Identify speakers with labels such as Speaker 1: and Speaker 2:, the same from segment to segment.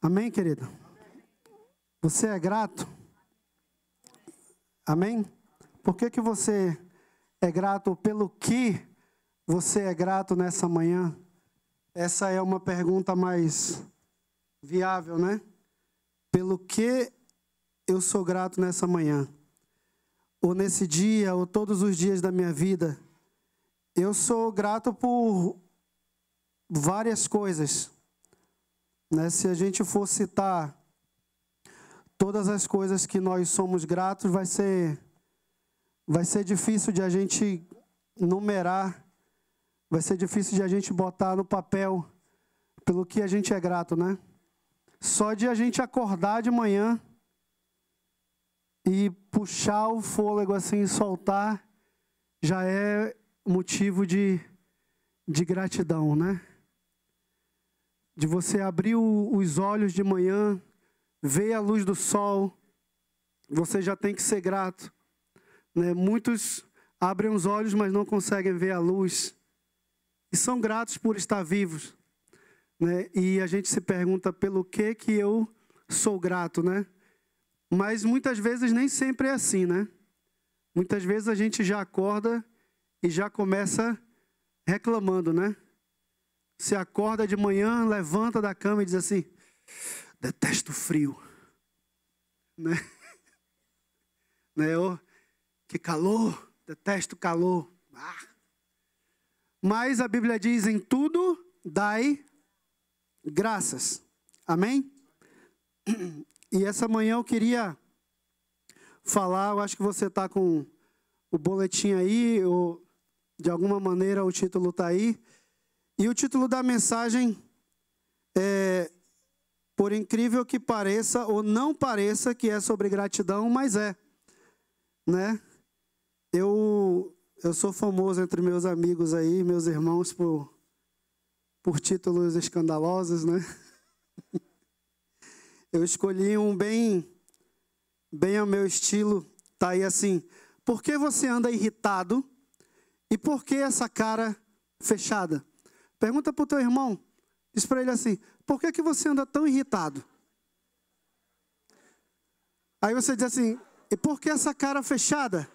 Speaker 1: Amém, querido? Você é grato? Amém? Por que você é grato? Pelo que você é grato nessa manhã? Essa é uma pergunta mais viável, né? Pelo que eu sou grato nessa manhã? Ou nesse dia, ou todos os dias da minha vida? Eu sou grato por várias coisas, né? Se a gente for citar todas as coisas que nós somos gratos, vai ser difícil de a gente numerar, vai ser difícil de a gente botar no papel pelo que a gente é grato, né? Só de a gente acordar de manhã e puxar o fôlego assim e soltar, já é motivo de gratidão, né? De você abrir os olhos de manhã, ver a luz do sol, você já tem que ser grato, né? Muitos abrem os olhos, mas não conseguem ver a luz, e são gratos por estar vivos, né? E a gente se pergunta pelo que eu sou grato, né? Mas muitas vezes nem sempre é assim, né? Muitas vezes a gente já acorda e já começa reclamando, né? Você acorda de manhã, levanta da cama e diz assim: detesto frio, né? Oh, que calor, detesto calor. Mas a Bíblia diz: em tudo dai graças. Amém? E essa manhã eu queria falar, eu acho que você está com o boletim aí, ou de alguma maneira o título está aí. E o título da mensagem é, por incrível que pareça, ou não pareça que é sobre gratidão, mas é, né? Eu sou famoso entre meus amigos aí, meus irmãos, por títulos escandalosos, né? Eu escolhi um bem ao meu estilo, tá aí assim: por que você anda irritado e por que essa cara fechada? Pergunta para o teu irmão, diz para ele assim: por que você anda tão irritado? Aí você diz assim: e por que essa cara fechada?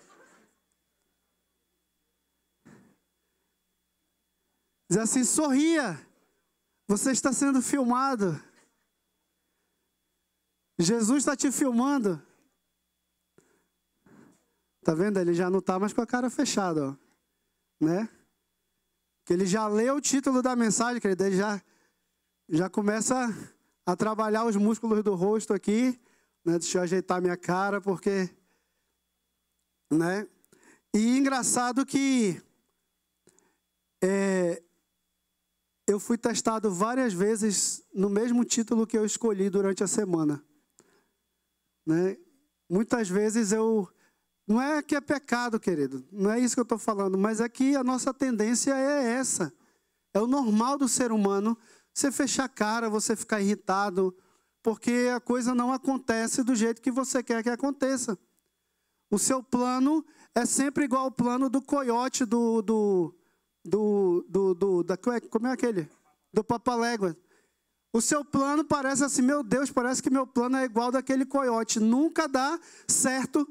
Speaker 1: Diz assim: sorria, você está sendo filmado. Jesus está te filmando. Tá vendo? Ele já não está mais com a cara fechada, ó, né? Que ele já leu o título da mensagem, querido, ele já começa a trabalhar os músculos do rosto aqui, né? Deixa eu ajeitar minha cara, porque, né? E engraçado que eu fui testado várias vezes no mesmo título que eu escolhi durante a semana, né? Muitas vezes não é que é pecado, querido, não é isso que eu estou falando, mas é que a nossa tendência é essa. É o normal do ser humano, você fechar a cara, você ficar irritado, porque a coisa não acontece do jeito que você quer que aconteça. O seu plano é sempre igual ao plano do coiote como é aquele? Do Papalégua. O seu plano parece assim: meu Deus, parece que meu plano é igual daquele coiote. Nunca dá certo.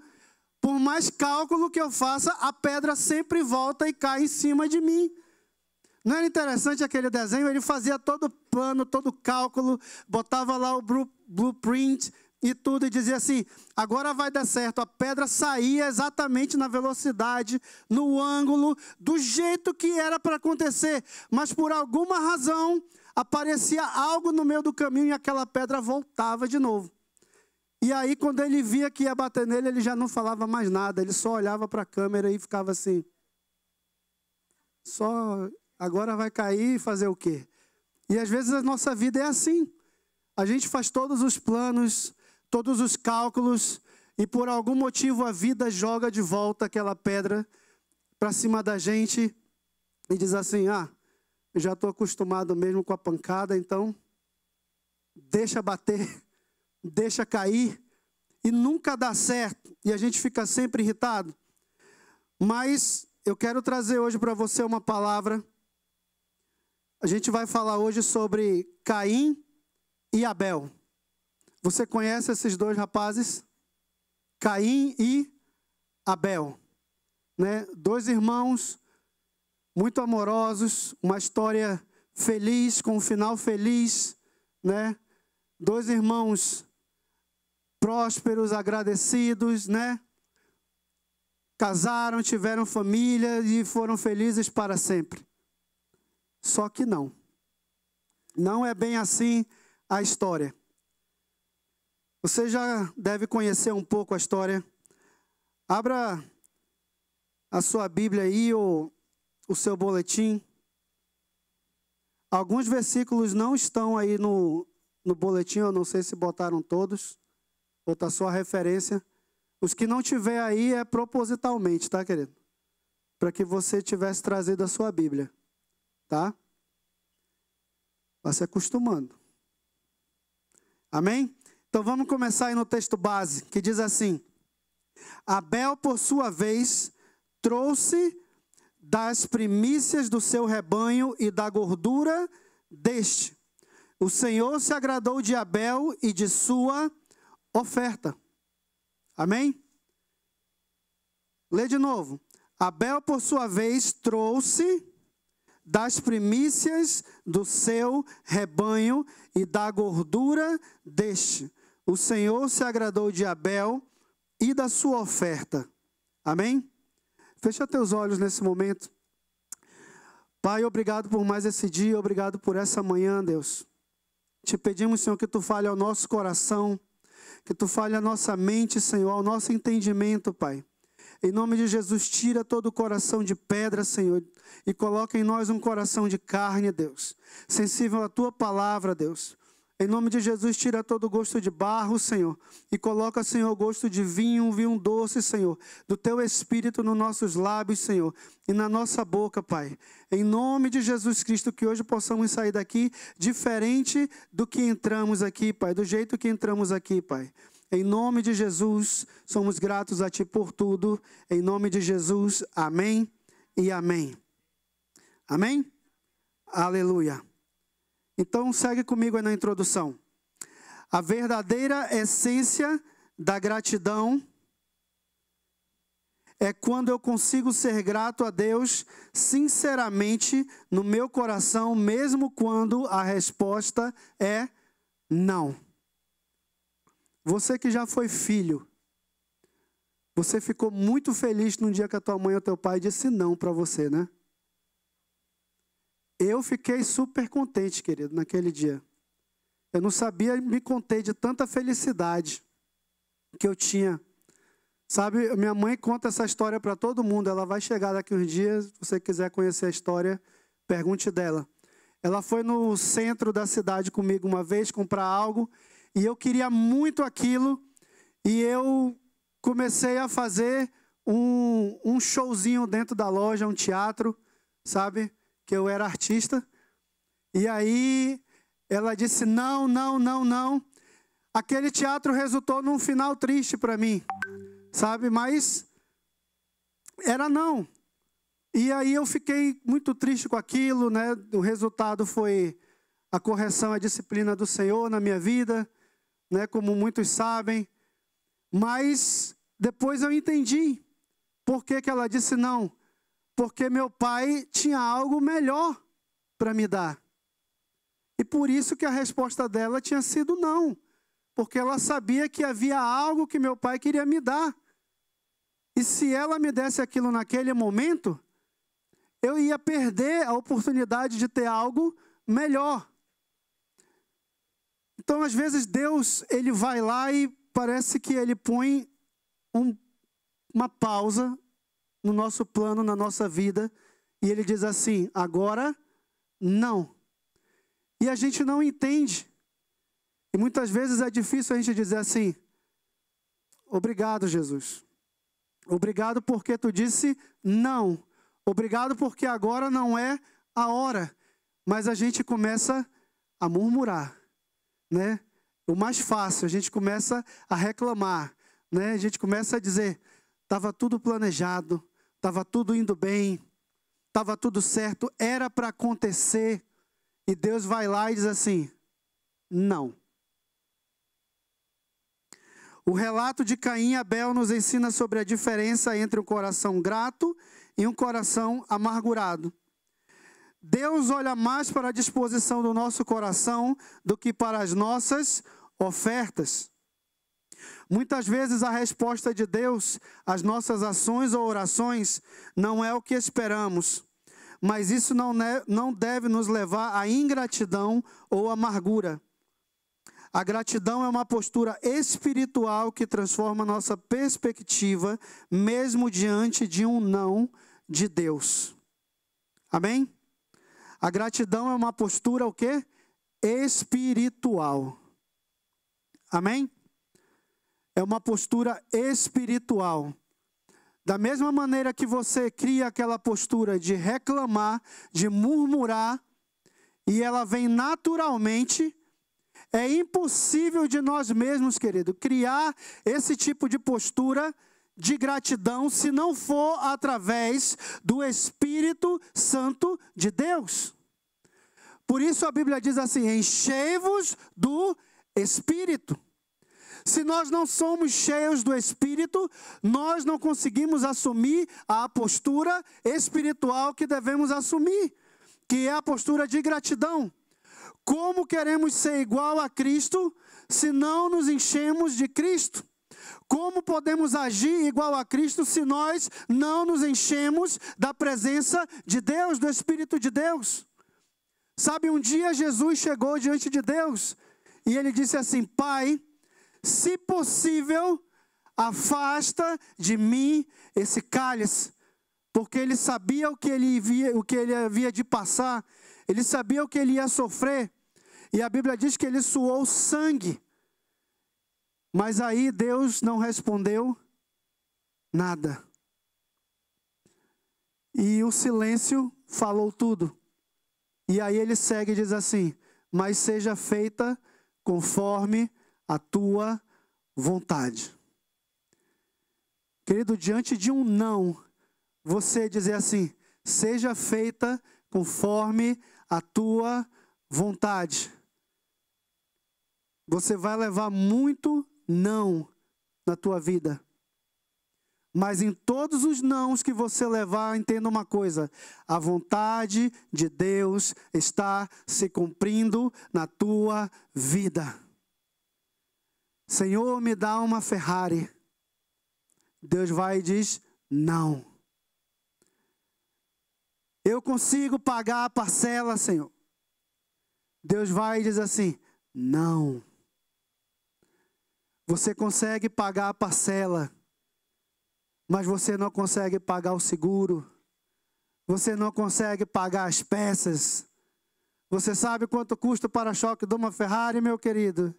Speaker 1: Por mais cálculo que eu faça, a pedra sempre volta e cai em cima de mim. Não era interessante aquele desenho? Ele fazia todo o plano, todo o cálculo, botava lá o blueprint e tudo, e dizia assim: agora vai dar certo. A pedra saía exatamente na velocidade, no ângulo, do jeito que era para acontecer. Mas por alguma razão, aparecia algo no meio do caminho e aquela pedra voltava de novo. E aí, quando ele via que ia bater nele, ele já não falava mais nada. Ele só olhava para a câmera e ficava assim: só agora vai cair e fazer o quê? E às vezes a nossa vida é assim. A gente faz todos os planos, todos os cálculos, e por algum motivo a vida joga de volta aquela pedra para cima da gente e diz assim: eu já estou acostumado mesmo com a pancada, então deixa bater. Deixa cair, e nunca dá certo, e a gente fica sempre irritado. Mas eu quero trazer hoje para você uma palavra. A gente vai falar hoje sobre Caim e Abel. Você conhece esses dois rapazes? Caim e Abel, né? Dois irmãos muito amorosos, uma história feliz, com um final feliz, né? Dois irmãos prósperos, agradecidos, né? Casaram, tiveram família e foram felizes para sempre. Só que não. Não é bem assim a história. Você já deve conhecer um pouco a história. Abra a sua Bíblia aí, ou o seu boletim. Alguns versículos não estão aí no boletim, eu não sei se botaram todos, ou está só a referência. Os que não tiver aí é propositalmente, tá, querido? Para que você tivesse trazido a sua Bíblia, tá? Vai se acostumando. Amém? Então vamos começar aí no texto base, que diz assim: Abel, por sua vez, trouxe das primícias do seu rebanho e da gordura deste. O Senhor se agradou de Abel e de sua oferta. Amém? Lê de novo. Abel, por sua vez, trouxe das primícias do seu rebanho e da gordura deste. O Senhor se agradou de Abel e da sua oferta. Amém? Fecha teus olhos nesse momento. Pai, obrigado por mais esse dia, obrigado por essa manhã, Deus. Te pedimos, Senhor, que Tu fale ao nosso coração, que Tu fale à nossa mente, Senhor, ao nosso entendimento, Pai. Em nome de Jesus, tira todo o coração de pedra, Senhor, e coloca em nós um coração de carne, Deus, sensível à Tua palavra, Deus. Em nome de Jesus, tira todo o gosto de barro, Senhor, e coloca, Senhor, o gosto de vinho, um vinho doce, Senhor, do Teu Espírito nos nossos lábios, Senhor, e na nossa boca, Pai. Em nome de Jesus Cristo, que hoje possamos sair daqui diferente do que entramos aqui, Pai, do jeito que entramos aqui, Pai. Em nome de Jesus, somos gratos a Ti por tudo. Em nome de Jesus, amém e amém. Amém? Aleluia. Então, segue comigo aí na introdução. A verdadeira essência da gratidão é quando eu consigo ser grato a Deus sinceramente no meu coração, mesmo quando a resposta é não. Você que já foi filho, você ficou muito feliz no dia que a tua mãe ou teu pai disse não para você, né? Eu fiquei super contente, querido, naquele dia. Eu não sabia me conter de tanta felicidade que eu tinha. Sabe, minha mãe conta essa história para todo mundo. Ela vai chegar daqui uns dias, se você quiser conhecer a história, pergunte dela. Ela foi no centro da cidade comigo uma vez comprar algo, e eu queria muito aquilo, e eu comecei a fazer um showzinho dentro da loja, um teatro, sabe? Que eu era artista, e aí ela disse não, não, não, não. Aquele teatro resultou num final triste para mim, sabe? Mas era não. E aí eu fiquei muito triste com aquilo, né? O resultado foi a correção, a disciplina do Senhor na minha vida, né? Como muitos sabem. Mas depois eu entendi por que ela disse não. Porque meu pai tinha algo melhor para me dar. E por isso que a resposta dela tinha sido não. Porque ela sabia que havia algo que meu pai queria me dar. E se ela me desse aquilo naquele momento, eu ia perder a oportunidade de ter algo melhor. Então, às vezes, Deus, Ele vai lá e parece que Ele põe uma pausa no nosso plano, na nossa vida, e Ele diz assim, agora não. E a gente não entende. E muitas vezes é difícil a gente dizer assim, obrigado, Jesus. Obrigado porque tu disse não. Obrigado porque agora não é a hora. Mas a gente começa a murmurar, né? O mais fácil, a gente começa a reclamar, né? A gente começa a dizer, estava tudo planejado, estava tudo indo bem, estava tudo certo, era para acontecer. E Deus vai lá e diz assim, não. O relato de Caim e Abel nos ensina sobre a diferença entre um coração grato e um coração amargurado. Deus olha mais para a disposição do nosso coração do que para as nossas ofertas. Muitas vezes a resposta de Deus às nossas ações ou orações não é o que esperamos, mas isso não deve nos levar à ingratidão ou amargura. A gratidão é uma postura espiritual que transforma nossa perspectiva, mesmo diante de um não de Deus. Amém? A gratidão é uma postura o quê? Espiritual. Amém? É uma postura espiritual. Da mesma maneira que você cria aquela postura de reclamar, de murmurar, e ela vem naturalmente, é impossível de nós mesmos, querido, criar esse tipo de postura de gratidão se não for através do Espírito Santo de Deus. Por isso a Bíblia diz assim: enchei-vos do Espírito. Se nós não somos cheios do Espírito, nós não conseguimos assumir a postura espiritual que devemos assumir, que é a postura de gratidão. Como queremos ser igual a Cristo se não nos enchemos de Cristo? Como podemos agir igual a Cristo se nós não nos enchemos da presença de Deus, do Espírito de Deus? Sabe, um dia Jesus chegou diante de Deus e ele disse assim: Pai, se possível, afasta de mim esse cálice. Porque ele sabia o que ele havia de passar, ele sabia o que ele ia sofrer. E a Bíblia diz que ele suou sangue. Mas aí Deus não respondeu nada. E o silêncio falou tudo. E aí ele segue e diz assim: mas seja feita conforme a tua vontade. Querido, diante de um não, você dizer assim: seja feita conforme a tua vontade. Você vai levar muito não na tua vida. Mas em todos os nãos que você levar, entenda uma coisa: a vontade de Deus está se cumprindo na tua vida. Senhor, me dá uma Ferrari. Deus vai e diz: não. Eu consigo pagar a parcela, Senhor. Deus vai e diz assim: não. Você consegue pagar a parcela, mas você não consegue pagar o seguro. Você não consegue pagar as peças. Você sabe quanto custa o para-choque de uma Ferrari, meu querido?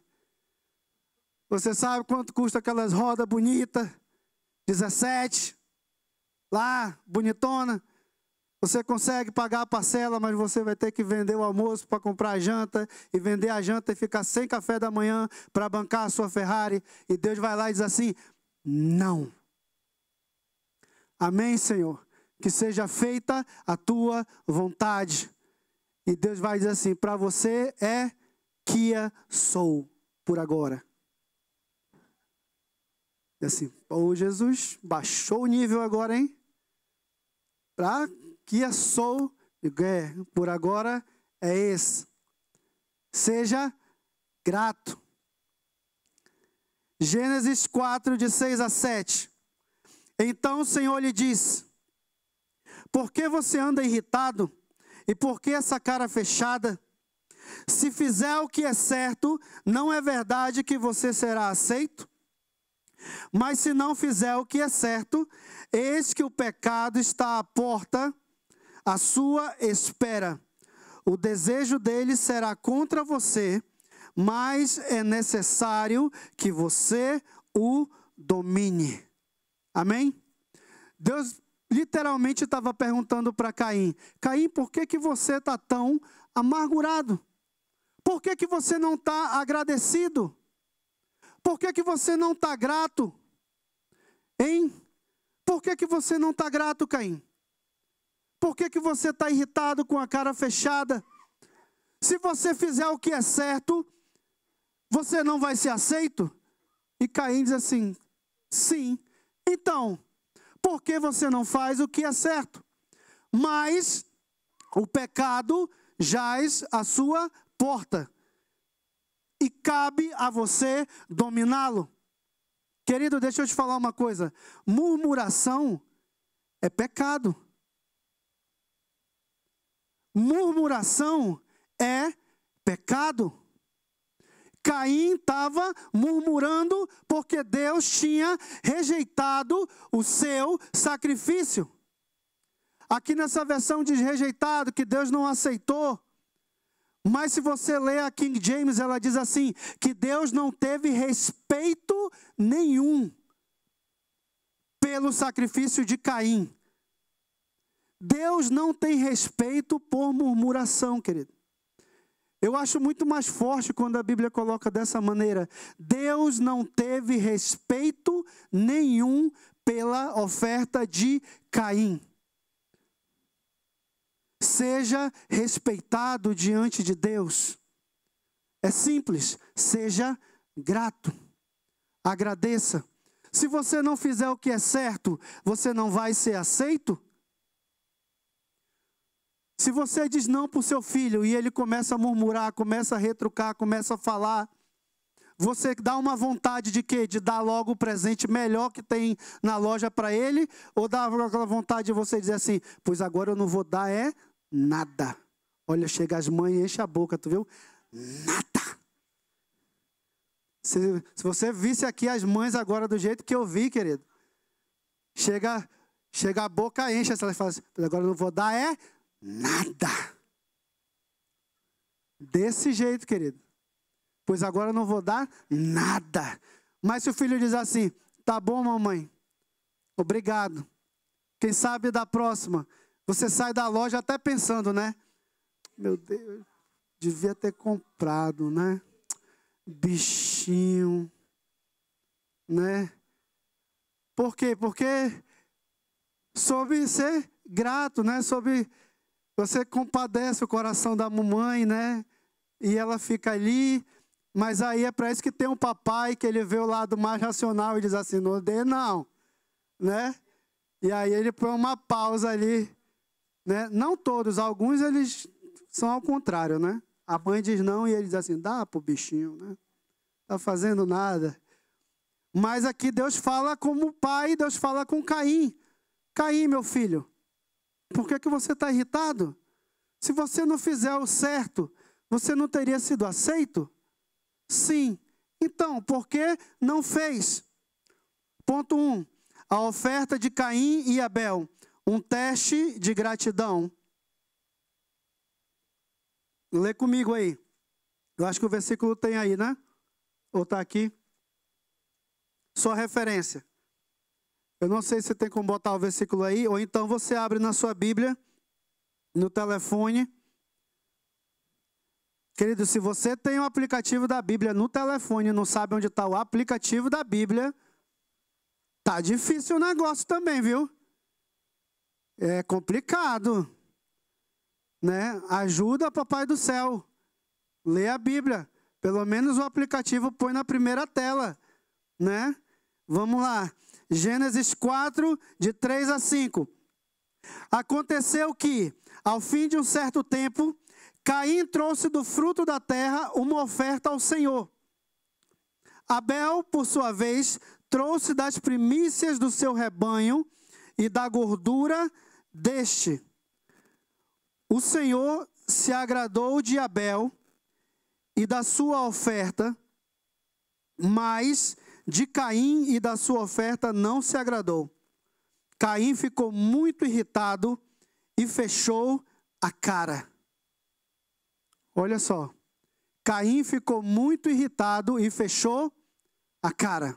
Speaker 1: Você sabe quanto custa aquelas rodas bonitas? 17. Lá, bonitona. Você consegue pagar a parcela, mas você vai ter que vender o almoço para comprar a janta, e vender a janta e ficar sem café da manhã para bancar a sua Ferrari. E Deus vai lá e diz assim: não. Amém, Senhor? Que seja feita a tua vontade. E Deus vai dizer assim: para você é Kia Soul por agora. E assim: ô Jesus, baixou o nível agora, hein? Para Kia Soul, por agora é esse. Seja grato. Gênesis 4, de 6 a 7. Então o Senhor lhe disse: por que você anda irritado? E por que essa cara fechada? Se fizer o que é certo, não é verdade que você será aceito? Mas se não fizer o que é certo, eis que o pecado está à porta, à sua espera. O desejo dele será contra você, mas é necessário que você o domine. Amém? Deus literalmente estava perguntando para Caim: Caim, por que você está tão amargurado? Por que você não está agradecido? Por que você não está grato? Hein? Por que você não está grato, Caim? Por que você está irritado com a cara fechada? Se você fizer o que é certo, você não vai ser aceito? E Caim diz assim: sim, então, por que você não faz o que é certo? Mas o pecado jaz à sua porta, e cabe a você dominá-lo. Querido, deixa eu te falar uma coisa. Murmuração é pecado. Murmuração é pecado. Caim estava murmurando porque Deus tinha rejeitado o seu sacrifício. Aqui nessa versão diz rejeitado, que Deus não aceitou. Mas se você ler a King James, ela diz assim, que Deus não teve respeito nenhum pelo sacrifício de Caim. Deus não tem respeito por murmuração, querido. Eu acho muito mais forte quando a Bíblia coloca dessa maneira. Deus não teve respeito nenhum pela oferta de Caim. Seja respeitado diante de Deus. É simples, seja grato. Agradeça. Se você não fizer o que é certo, você não vai ser aceito? Se você diz não para o seu filho e ele começa a murmurar, começa a retrucar, começa a falar, você dá uma vontade de quê? De dar logo o presente melhor que tem na loja para ele? Ou dá aquela vontade de você dizer assim, pois agora eu não vou dar nada. Olha, chega as mães e enche a boca, tu viu? Nada. Se você visse aqui as mães agora do jeito que eu vi, querido. Chega a boca, enche, ela fala assim, agora eu não vou dar nada. Desse jeito, querido. Pois agora eu não vou dar nada. Mas se o filho diz assim, tá bom, mamãe, obrigado. Quem sabe da próxima, você sai da loja até pensando, né? Meu Deus, devia ter comprado, né? Bichinho, né? Por quê? Porque soube ser grato, né? Você compadece o coração da mamãe, né? E ela fica ali, mas aí é para isso que tem um papai que ele vê o lado mais racional e diz assim, não dê não, né? E aí ele põe uma pausa ali, né? Não todos, alguns eles são ao contrário, né? A mãe diz não e ele diz assim, dá pro bichinho, né? Tá fazendo nada. Mas aqui Deus fala como pai, Deus fala com Caim. Caim, meu filho, por que você está irritado? Se você não fizer o certo, você não teria sido aceito? Sim. Então, por que não fez? Ponto 1. A oferta de Caim e Abel. Um teste de gratidão. Lê comigo aí. Eu acho que o versículo tem aí, né? Ou está aqui? Só referência. Eu não sei se tem como botar o versículo aí, ou então você abre na sua Bíblia, no telefone. Querido, se você tem o aplicativo da Bíblia no telefone e não sabe onde está o aplicativo da Bíblia, tá difícil o negócio também, viu? É complicado, né? Ajuda, papai do céu. Lê a Bíblia. Pelo menos o aplicativo põe na primeira tela, né? Vamos lá. Gênesis 4, de 3 a 5. Aconteceu que, ao fim de um certo tempo, Caim trouxe do fruto da terra uma oferta ao Senhor. Abel, por sua vez, trouxe das primícias do seu rebanho e da gordura deste. O Senhor se agradou de Abel e da sua oferta, mas de Caim e da sua oferta não se agradou. Caim ficou muito irritado e fechou a cara. Olha só. Caim ficou muito irritado e fechou a cara.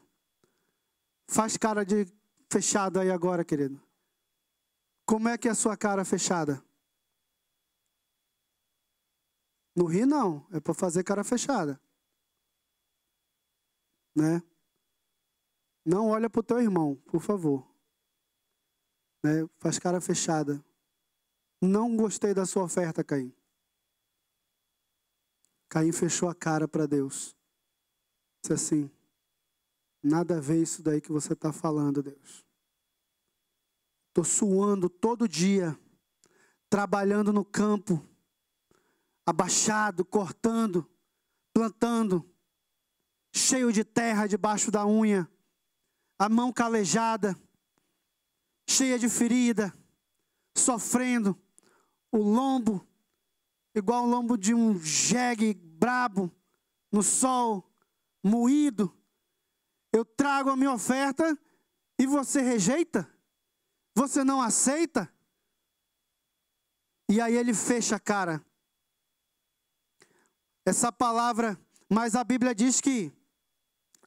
Speaker 1: Faz cara de fechado aí agora, querido. Como é que é a sua cara fechada? Não ri não, é para fazer cara fechada. Né? Não olha para o teu irmão, por favor. Né? Faz cara fechada. Não gostei da sua oferta, Caim. Caim fechou a cara para Deus. Disse assim, Nada a ver isso daí que você está falando, Deus. Estou suando todo dia, trabalhando no campo, abaixado, cortando, plantando, cheio de terra debaixo da unha, a mão calejada, cheia de ferida, sofrendo, o lombo, igual o lombo de um jegue brabo, no sol, moído. Eu trago a minha oferta e você rejeita? Você não aceita? E aí ele fecha a cara. Essa palavra, mas a Bíblia diz que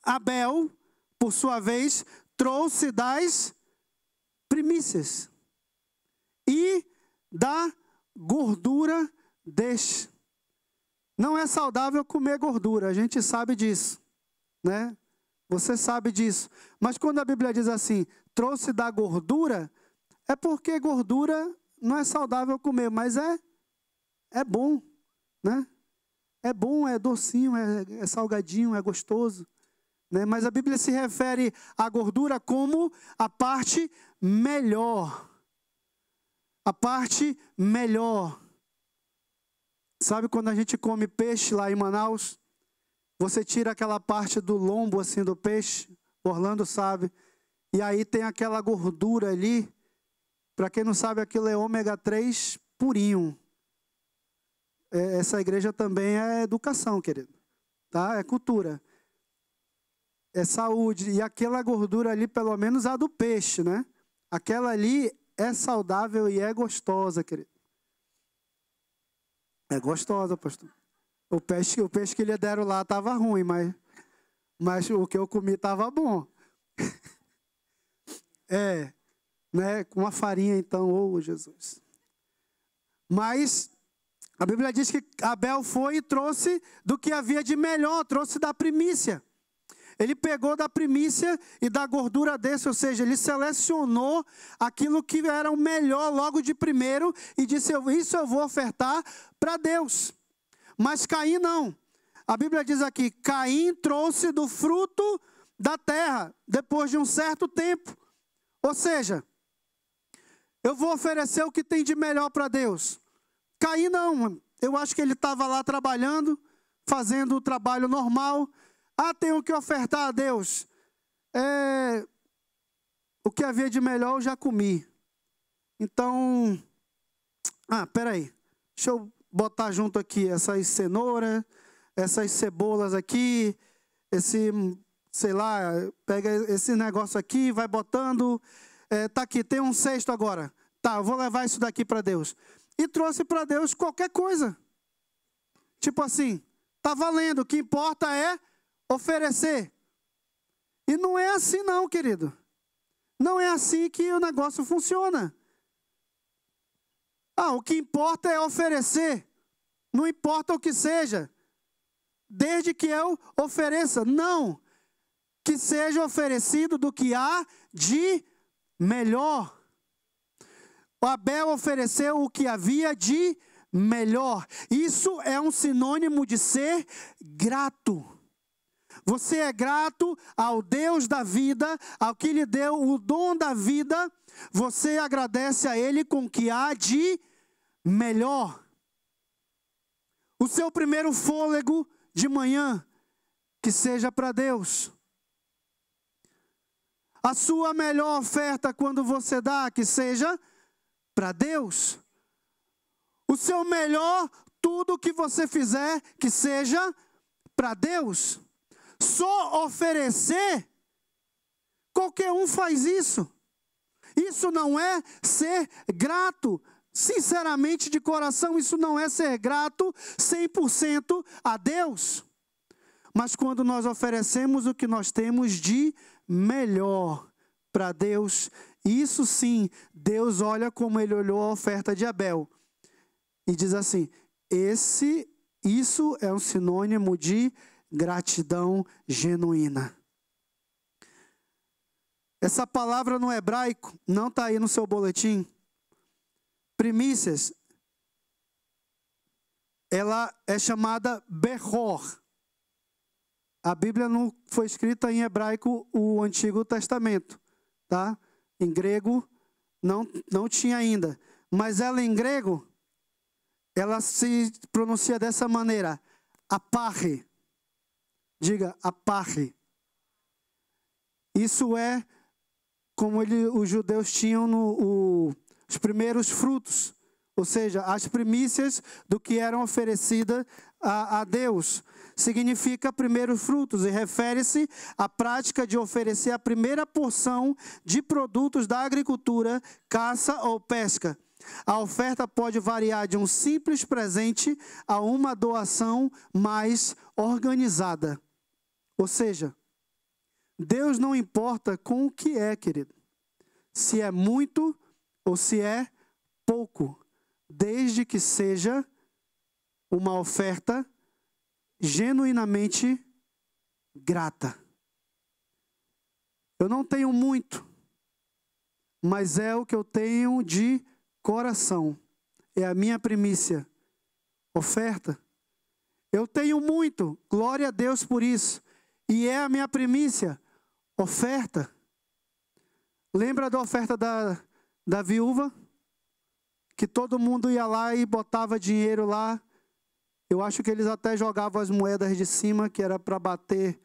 Speaker 1: Abel, por sua vez, trouxe das primícias e da gordura deste. Não é saudável comer gordura, a gente sabe disso, né? Você sabe disso. Mas quando a Bíblia diz assim, trouxe da gordura, é porque gordura não é saudável comer, mas é bom, né? É bom, é docinho, é salgadinho, é gostoso, né? Mas a Bíblia se refere à gordura como a parte melhor. A parte melhor. Sabe quando a gente come peixe lá em Manaus? Você tira aquela parte do lombo assim do peixe, Orlando sabe, e aí tem aquela gordura ali. Para quem não sabe, aquilo é ômega 3 purinho. Essa igreja também é educação, querido. Tá? É cultura. É saúde. E aquela gordura ali, pelo menos a do peixe, né? Aquela ali é saudável e é gostosa, querido. É gostosa, pastor. O peixe que lhe deram lá estava ruim, mas o que eu comi estava bom. Né? Com a farinha, então, oh Jesus. Mas a Bíblia diz que Abel foi e trouxe do que havia de melhor, trouxe da primícia. Ele pegou da primícia e da gordura desse, ou seja, ele selecionou aquilo que era o melhor logo de primeiro e disse, isso eu vou ofertar para Deus. Mas Caim não. A Bíblia diz aqui, Caim trouxe do fruto da terra, depois de um certo tempo. Ou seja, eu vou oferecer o que tem de melhor para Deus. Caim não, eu acho que ele estava lá trabalhando, fazendo o trabalho normal. Tenho que ofertar a Deus. O que havia de melhor eu já comi. Então, peraí, deixa eu botar junto aqui essas cenouras, essas cebolas aqui, sei lá, pega esse negócio aqui, vai botando, tá aqui, tem um cesto agora. Tá, eu vou levar isso daqui para Deus. E trouxe para Deus qualquer coisa. Tipo assim, tá valendo, o que importa é oferecer. E não é assim não, querido. Não é assim que o negócio funciona. O que importa é oferecer. Não importa o que seja. Desde que eu ofereça. Não. Que seja oferecido do que há de melhor. O Abel ofereceu o que havia de melhor. Isso é um sinônimo de ser grato. Você é grato ao Deus da vida, ao que lhe deu o dom da vida. Você agradece a Ele com o que há de melhor. O seu primeiro fôlego de manhã, que seja para Deus. A sua melhor oferta quando você dá, que seja para Deus. O seu melhor, tudo que você fizer, que seja para Deus. Só oferecer, qualquer um faz isso. Isso não é ser grato. Sinceramente, de coração, isso não é ser grato 100% a Deus. Mas quando nós oferecemos o que nós temos de melhor para Deus, isso sim, Deus olha como Ele olhou a oferta de Abel. E diz assim, isso é um sinônimo de gratidão genuína. Essa palavra no hebraico não está aí no seu boletim. Primícias, ela é chamada Behor. A Bíblia não foi escrita em hebraico, o Antigo Testamento, tá? Em grego não tinha ainda. Mas ela em grego, ela se pronuncia dessa maneira, aparre. Diga, aparre. Isso é como os judeus tinham os primeiros frutos, ou seja, as primícias do que eram oferecidas a Deus. Significa primeiros frutos e refere-se à prática de oferecer a primeira porção de produtos da agricultura, caça ou pesca. A oferta pode variar de um simples presente a uma doação mais organizada. Ou seja, Deus não importa com o que é, querido. Se é muito ou se é pouco. Desde que seja uma oferta genuinamente grata. Eu não tenho muito, mas é o que eu tenho de coração. É a minha primícia. Oferta. Eu tenho muito, glória a Deus por isso. E é a minha primícia. Oferta. Lembra da oferta da viúva? Que todo mundo ia lá e botava dinheiro lá. Eu acho que eles até jogavam as moedas de cima, que era para bater,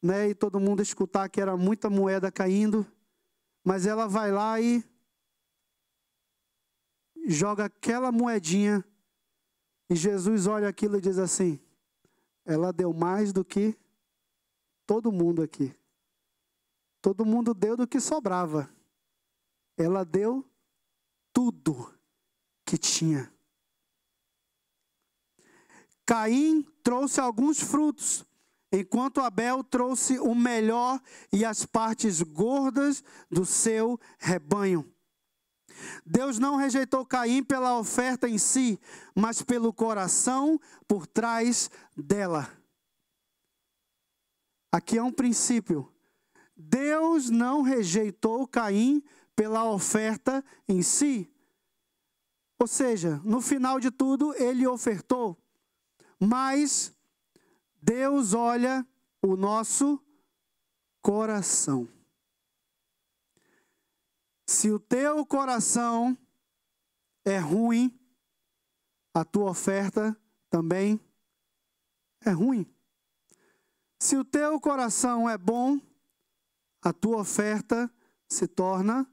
Speaker 1: né? E todo mundo escutar que era muita moeda caindo. Mas ela vai lá e joga aquela moedinha. E Jesus olha aquilo e diz assim, ela deu mais do que todo mundo aqui. Todo mundo deu do que sobrava. Ela deu tudo que tinha. Caim trouxe alguns frutos, enquanto Abel trouxe o melhor e as partes gordas do seu rebanho. Deus não rejeitou Caim pela oferta em si, mas pelo coração por trás dela. Aqui é um princípio. Deus não rejeitou Caim pela oferta em si. Ou seja, no final de tudo, ele ofertou. Mas Deus olha o nosso coração. Se o teu coração é ruim, a tua oferta também é ruim. Se o teu coração é bom, a tua oferta se torna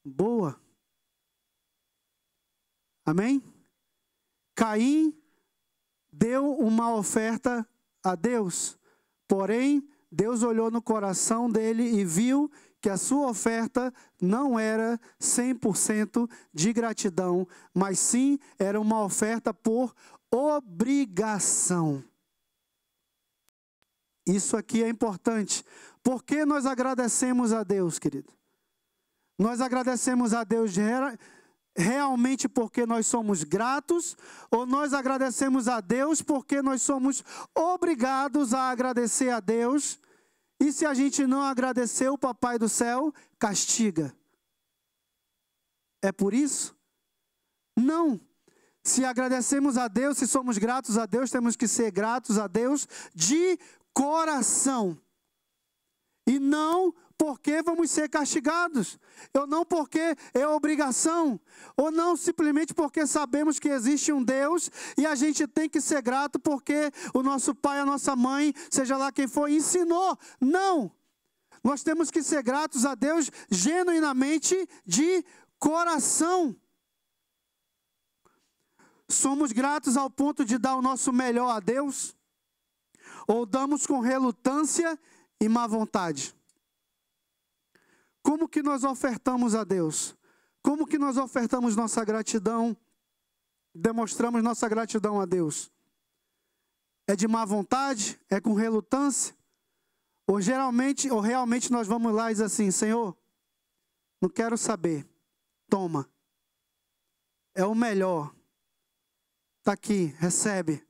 Speaker 1: boa. Amém? Caim deu uma oferta a Deus, porém, Deus olhou no coração dele e viu que a sua oferta não era 100% de gratidão, mas sim era uma oferta por obrigação. Isso aqui é importante. Por que nós agradecemos a Deus, querido? Nós agradecemos a Deus realmente porque nós somos gratos, ou nós agradecemos a Deus porque nós somos obrigados a agradecer a Deus, e se a gente não agradecer, o Papai do Céu castiga? É por isso? Não. Se agradecemos a Deus, se somos gratos a Deus, temos que ser gratos a Deus de coração. E não porque vamos ser castigados, ou não porque é obrigação, ou não simplesmente porque sabemos que existe um Deus e a gente tem que ser grato porque o nosso pai, a nossa mãe, seja lá quem for, ensinou. Não! Nós temos que ser gratos a Deus genuinamente de coração. Somos gratos ao ponto de dar o nosso melhor a Deus? Ou damos com relutância e má vontade? Como que nós ofertamos a Deus? Como que nós ofertamos nossa gratidão, demonstramos nossa gratidão a Deus? É de má vontade? É com relutância? Ou realmente nós vamos lá e diz assim, Senhor, não quero saber, toma. É o melhor. Está aqui, recebe.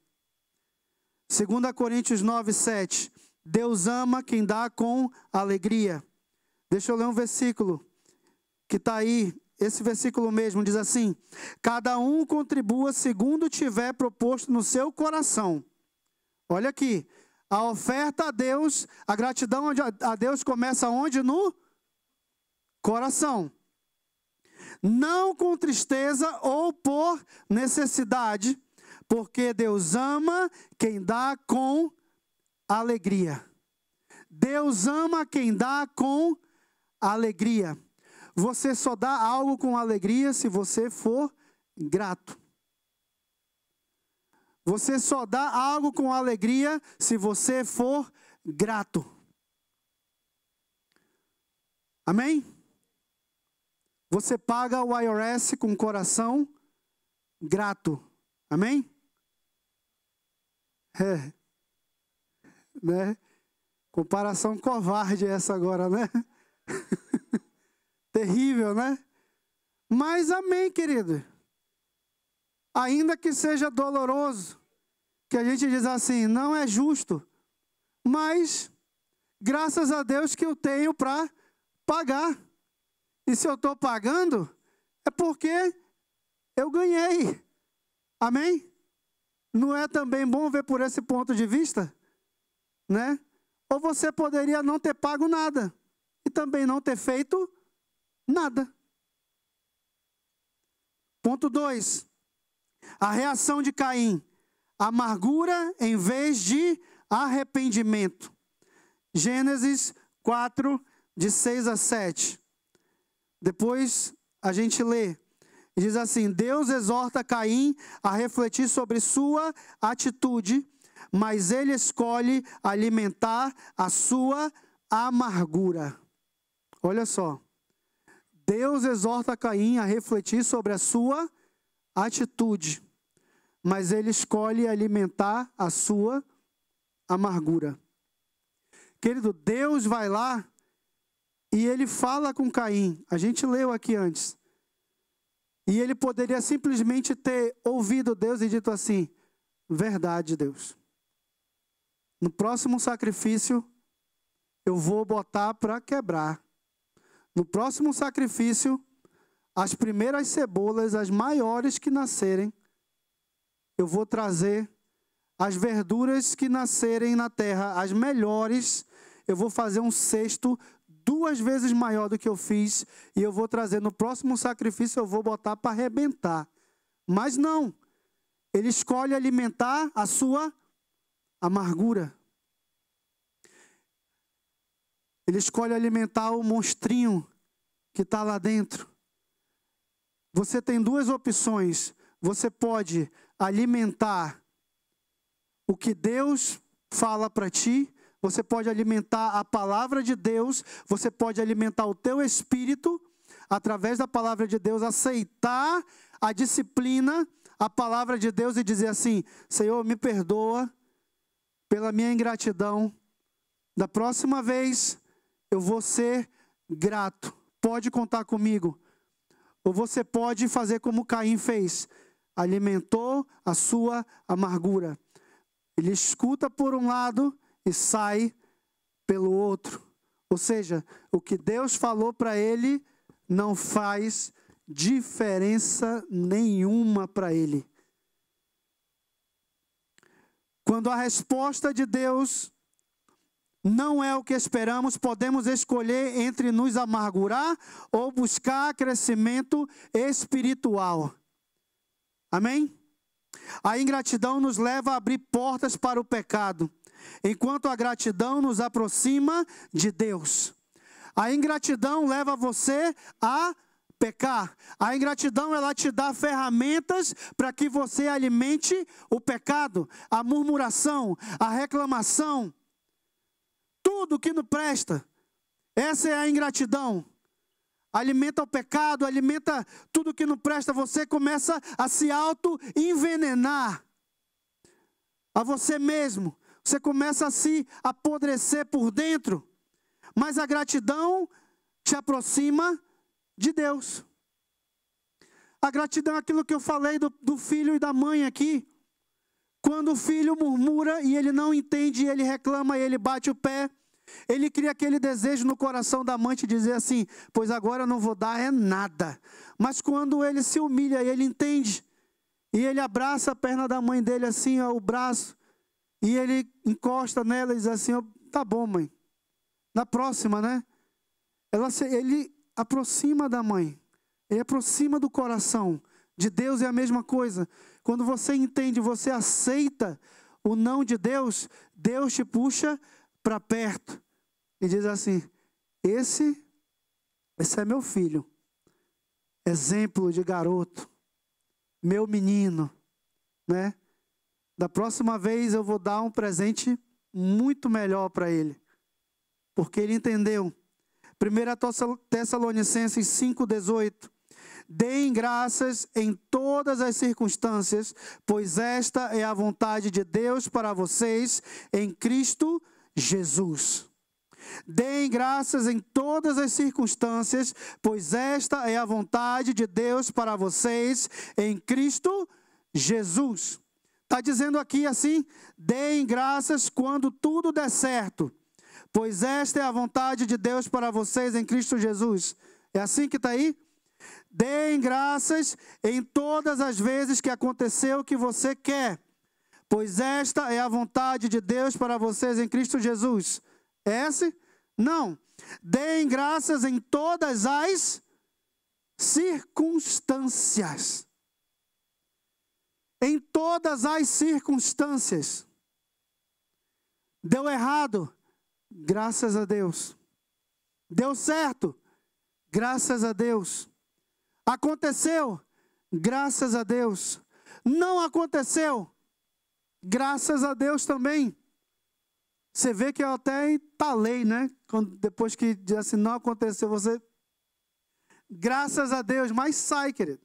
Speaker 1: 2 Coríntios 9:7. Deus ama quem dá com alegria. Deixa eu ler um versículo que está aí. Esse versículo mesmo diz assim: cada um contribua segundo tiver proposto no seu coração. Olha aqui. A oferta a Deus, a gratidão a Deus começa onde? No coração. Não com tristeza ou por necessidade, porque Deus ama quem dá com alegria. Deus ama quem dá com alegria. Você só dá algo com alegria se você for grato. Você só dá algo com alegria se você for grato. Amém? Você paga o IRS com coração grato. Amém? Né? Comparação covarde essa agora, né? Terrível, né? Mas amém, querido. Ainda que seja doloroso, que a gente diz assim, não é justo, mas graças a Deus que eu tenho para pagar. E se eu estou pagando, é porque eu ganhei. Amém? Não é também bom ver por esse ponto de vista? Né? Ou você poderia não ter pago nada e também não ter feito nada. Ponto 2. A reação de Caim. Amargura em vez de arrependimento. Gênesis 4, de 6 a 7. Depois a gente lê. Diz assim, Deus exorta Caim a refletir sobre sua atitude, mas ele escolhe alimentar a sua amargura. Olha só. Deus exorta Caim a refletir sobre a sua atitude, mas ele escolhe alimentar a sua amargura. Querido, Deus vai lá e ele fala com Caim. A gente leu aqui antes. E ele poderia simplesmente ter ouvido Deus e dito assim, verdade, Deus. No próximo sacrifício, eu vou botar para quebrar. No próximo sacrifício, as primeiras cebolas, as maiores que nascerem, eu vou trazer as verduras que nascerem na terra, as melhores, eu vou fazer um cesto 2 vezes maior do que eu fiz, e eu vou trazer no próximo sacrifício, eu vou botar para arrebentar. Mas não, ele escolhe alimentar a sua amargura. Ele escolhe alimentar o monstrinho que está lá dentro. Você tem 2 opções. Você pode alimentar o que Deus fala para ti. Você pode alimentar a palavra de Deus. Você pode alimentar o teu espírito. Através da palavra de Deus, aceitar a disciplina, a palavra de Deus e dizer assim, Senhor, me perdoa pela minha ingratidão. Da próxima vez, eu vou ser grato. Pode contar comigo. Ou você pode fazer como Caim fez. Alimentou a sua amargura. Ele escuta por um lado e sai pelo outro. Ou seja, o que Deus falou para ele não faz diferença nenhuma para ele. Quando a resposta de Deus não é o que esperamos, podemos escolher entre nos amargurar ou buscar crescimento espiritual. Amém? A ingratidão nos leva a abrir portas para o pecado, enquanto a gratidão nos aproxima de Deus. A ingratidão leva você a pecar. A ingratidão, ela te dá ferramentas para que você alimente o pecado, a murmuração, a reclamação, tudo que não presta. Essa é a ingratidão. Alimenta o pecado, alimenta tudo que não presta. Você começa a se auto-envenenar a você mesmo. Você começa a se apodrecer por dentro. Mas a gratidão te aproxima de Deus. A gratidão é aquilo que eu falei do filho e da mãe aqui. Quando o filho murmura e ele não entende, ele reclama, ele bate o pé, ele cria aquele desejo no coração da mãe de dizer assim, pois agora eu não vou dar é nada. Mas quando ele se humilha, ele entende, e ele abraça a perna da mãe dele assim, ó, o braço, E ele encosta nela e diz assim, tá bom, mãe. Na próxima, né? Ele aproxima da mãe. Ele aproxima do coração. De Deus é a mesma coisa. Quando você entende, você aceita o não de Deus, Deus te puxa para perto. E diz assim, esse é meu filho. Exemplo de garoto. Meu menino. Né? Da próxima vez eu vou dar um presente muito melhor para ele. Porque ele entendeu. 1 Tessalonicenses 5,18. Deem graças em todas as circunstâncias, pois esta é a vontade de Deus para vocês em Cristo Jesus. Deem graças em todas as circunstâncias, pois esta é a vontade de Deus para vocês em Cristo Jesus. Está dizendo aqui assim, deem graças quando tudo der certo, pois esta é a vontade de Deus para vocês em Cristo Jesus. É assim que está aí? Deem graças em todas as vezes que aconteceu o que você quer, pois esta é a vontade de Deus para vocês em Cristo Jesus. É esse? Não. Deem graças em todas as circunstâncias. Em todas as circunstâncias. Deu errado? Graças a Deus. Deu certo? Graças a Deus. Aconteceu? Graças a Deus. Não aconteceu? Graças a Deus também. Você vê que eu até entalei, né? Depois que diz assim, não aconteceu, você... Graças a Deus, mas sai, querido.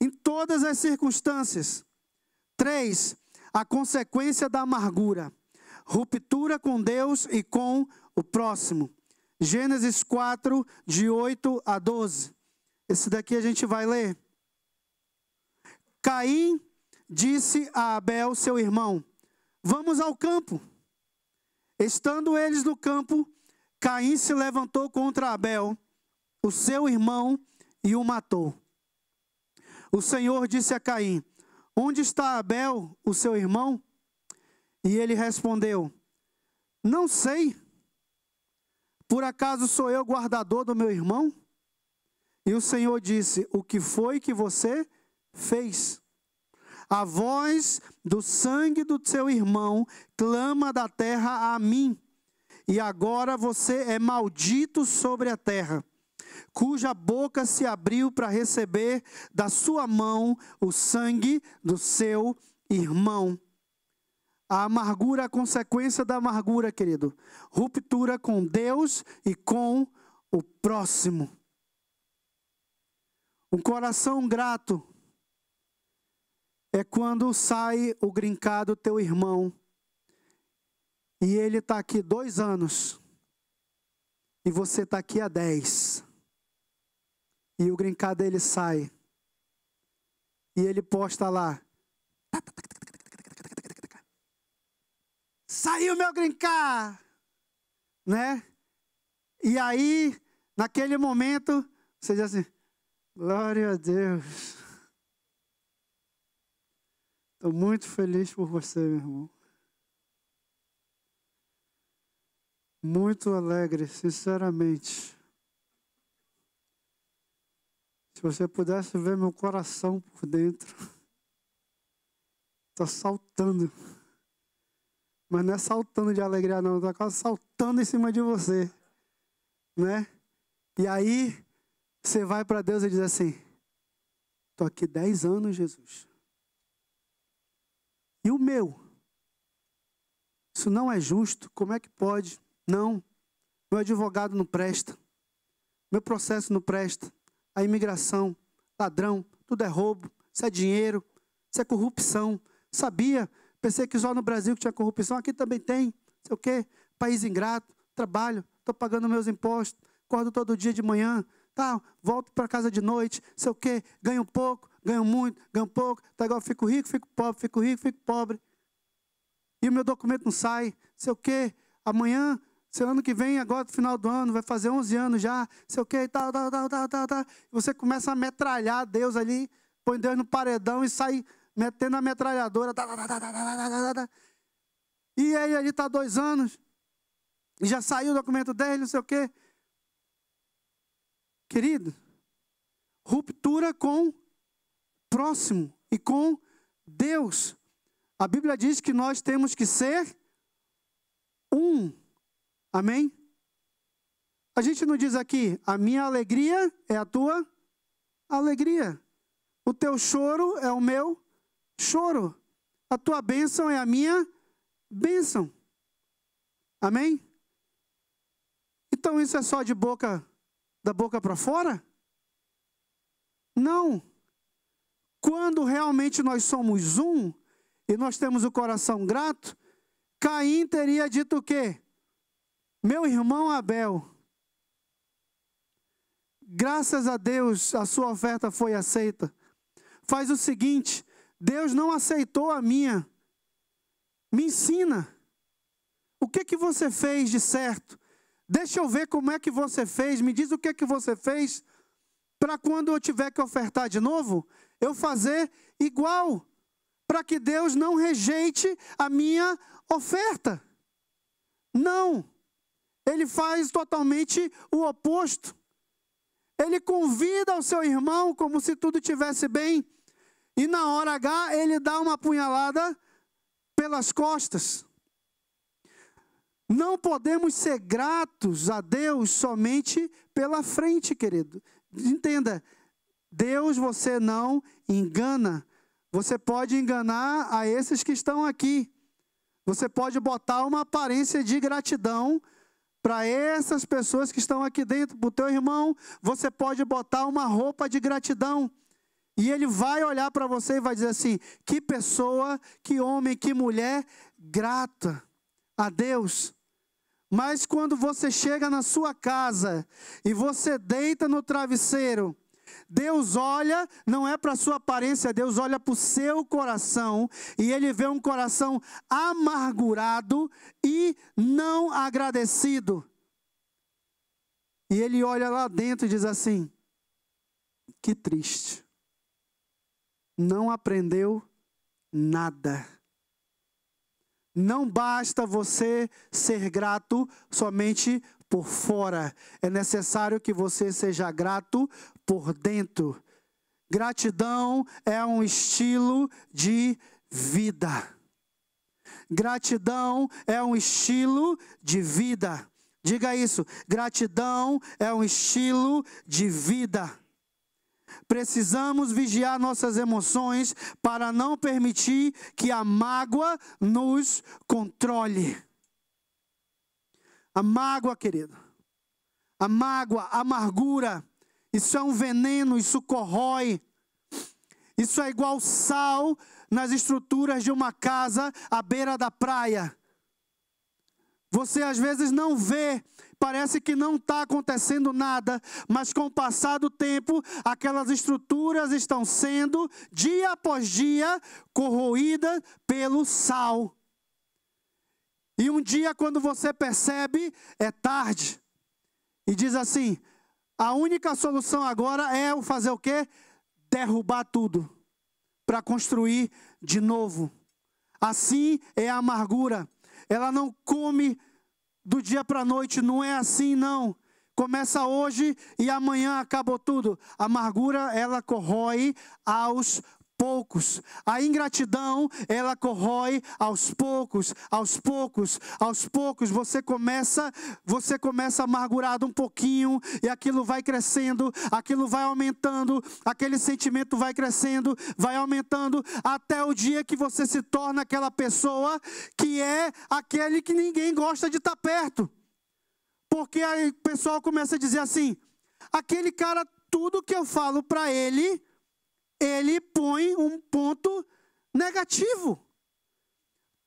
Speaker 1: Em todas as circunstâncias. 3. A consequência da amargura. Ruptura com Deus e com o próximo. Gênesis 4, de 8 a 12. Esse daqui a gente vai ler. Caim disse a Abel, seu irmão, vamos ao campo. Estando eles no campo, Caim se levantou contra Abel, o seu irmão, e o matou. O Senhor disse a Caim, onde está Abel, o seu irmão? E ele respondeu, não sei. Por acaso sou eu guardador do meu irmão? E o Senhor disse, o que foi que você fez? A voz do sangue do seu irmão clama da terra a mim. E agora você é maldito sobre a terra, cuja boca se abriu para receber da sua mão o sangue do seu irmão. A amargura, a consequência da amargura, querido. Ruptura com Deus e com o próximo. Um coração grato é quando sai o grincar do teu irmão e ele está aqui 2 anos e você está aqui há 10. E o grincar dele sai e ele posta lá. Saiu meu grincar, né? E aí, naquele momento, você diz assim, glória a Deus. Estou muito feliz por você, meu irmão. Muito alegre, sinceramente. Se você pudesse ver meu coração por dentro, está saltando. Mas não é saltando de alegria não, está quase saltando em cima de você, né? E aí, você vai para Deus e diz assim, estou aqui 10 anos, Jesus. E o meu? Isso não é justo, como é que pode? Não, meu advogado não presta, meu processo não presta, a imigração, ladrão, tudo é roubo, isso é dinheiro, isso é corrupção, sabia? Pensei que só no Brasil que tinha corrupção, aqui também tem, sei o quê, país ingrato, trabalho, estou pagando meus impostos, acordo todo dia de manhã, tal, volto para casa de noite, sei o quê, ganho pouco, ganho muito, ganho pouco, tá igual, fico rico, fico pobre, fico rico, fico pobre. E o meu documento não sai, sei o quê, amanhã, sei ano que vem, agora no final do ano, vai fazer 11 anos já, sei o quê, tal. Você começa a metralhar Deus ali, põe Deus no paredão e sai metendo a metralhadora. E ele ali está 2 anos. E já saiu o documento dele, não sei o quê. Querido, ruptura com o próximo e com Deus. A Bíblia diz que nós temos que ser um. Amém? A gente não diz aqui, a minha alegria é a tua alegria. O teu choro é o meu choro. A tua bênção é a minha bênção. Amém? Então isso é só da boca para fora? Não. Quando realmente nós somos um, e nós temos o coração grato, Caim teria dito o quê? Meu irmão Abel, graças a Deus a sua oferta foi aceita. Faz o seguinte, Deus não aceitou a minha. Me ensina. O que você fez de certo? Deixa eu ver como é que você fez. Me diz o que você fez para quando eu tiver que ofertar de novo, eu fazer igual. Para que Deus não rejeite a minha oferta. Não. Ele faz totalmente o oposto. Ele convida o seu irmão como se tudo estivesse bem. E na hora H, ele dá uma apunhalada pelas costas. Não podemos ser gratos a Deus somente pela frente, querido. Entenda, Deus você não engana. Você pode enganar a esses que estão aqui. Você pode botar uma aparência de gratidão para essas pessoas que estão aqui dentro, para o teu irmão. Você pode botar uma roupa de gratidão. E ele vai olhar para você e vai dizer assim, que pessoa, que homem, que mulher grata a Deus. Mas quando você chega na sua casa e você deita no travesseiro, Deus olha, não é para a sua aparência, Deus olha para o seu coração e Ele vê um coração amargurado e não agradecido. E Ele olha lá dentro e diz assim, que triste, não aprendeu nada. Não basta você ser grato somente por fora. É necessário que você seja grato por dentro. Gratidão é um estilo de vida. Gratidão é um estilo de vida. Diga isso. Gratidão é um estilo de vida. Precisamos vigiar nossas emoções para não permitir que a mágoa nos controle. A mágoa, querido. A mágoa, a amargura. Isso é um veneno, isso corrói. Isso é igual sal nas estruturas de uma casa à beira da praia. Você às vezes não vê, parece que não está acontecendo nada, mas com o passar do tempo, aquelas estruturas estão sendo, dia após dia, corroídas pelo sal. E um dia, quando você percebe, é tarde. E diz assim, a única solução agora é fazer o quê? Derrubar tudo, para construir de novo. Assim é a amargura. Ela não come do dia para a noite, não é assim não. Começa hoje e amanhã acabou tudo. A amargura, ela corrói aos poucos. A ingratidão, ela corrói aos poucos, aos poucos, aos poucos. Você começa amargurado um pouquinho e aquilo vai crescendo, aquilo vai aumentando, aquele sentimento vai crescendo, vai aumentando, até o dia que você se torna aquela pessoa que é aquele que ninguém gosta de estar perto. Porque aí o pessoal começa a dizer assim, aquele cara, tudo que eu falo para ele põe um ponto negativo.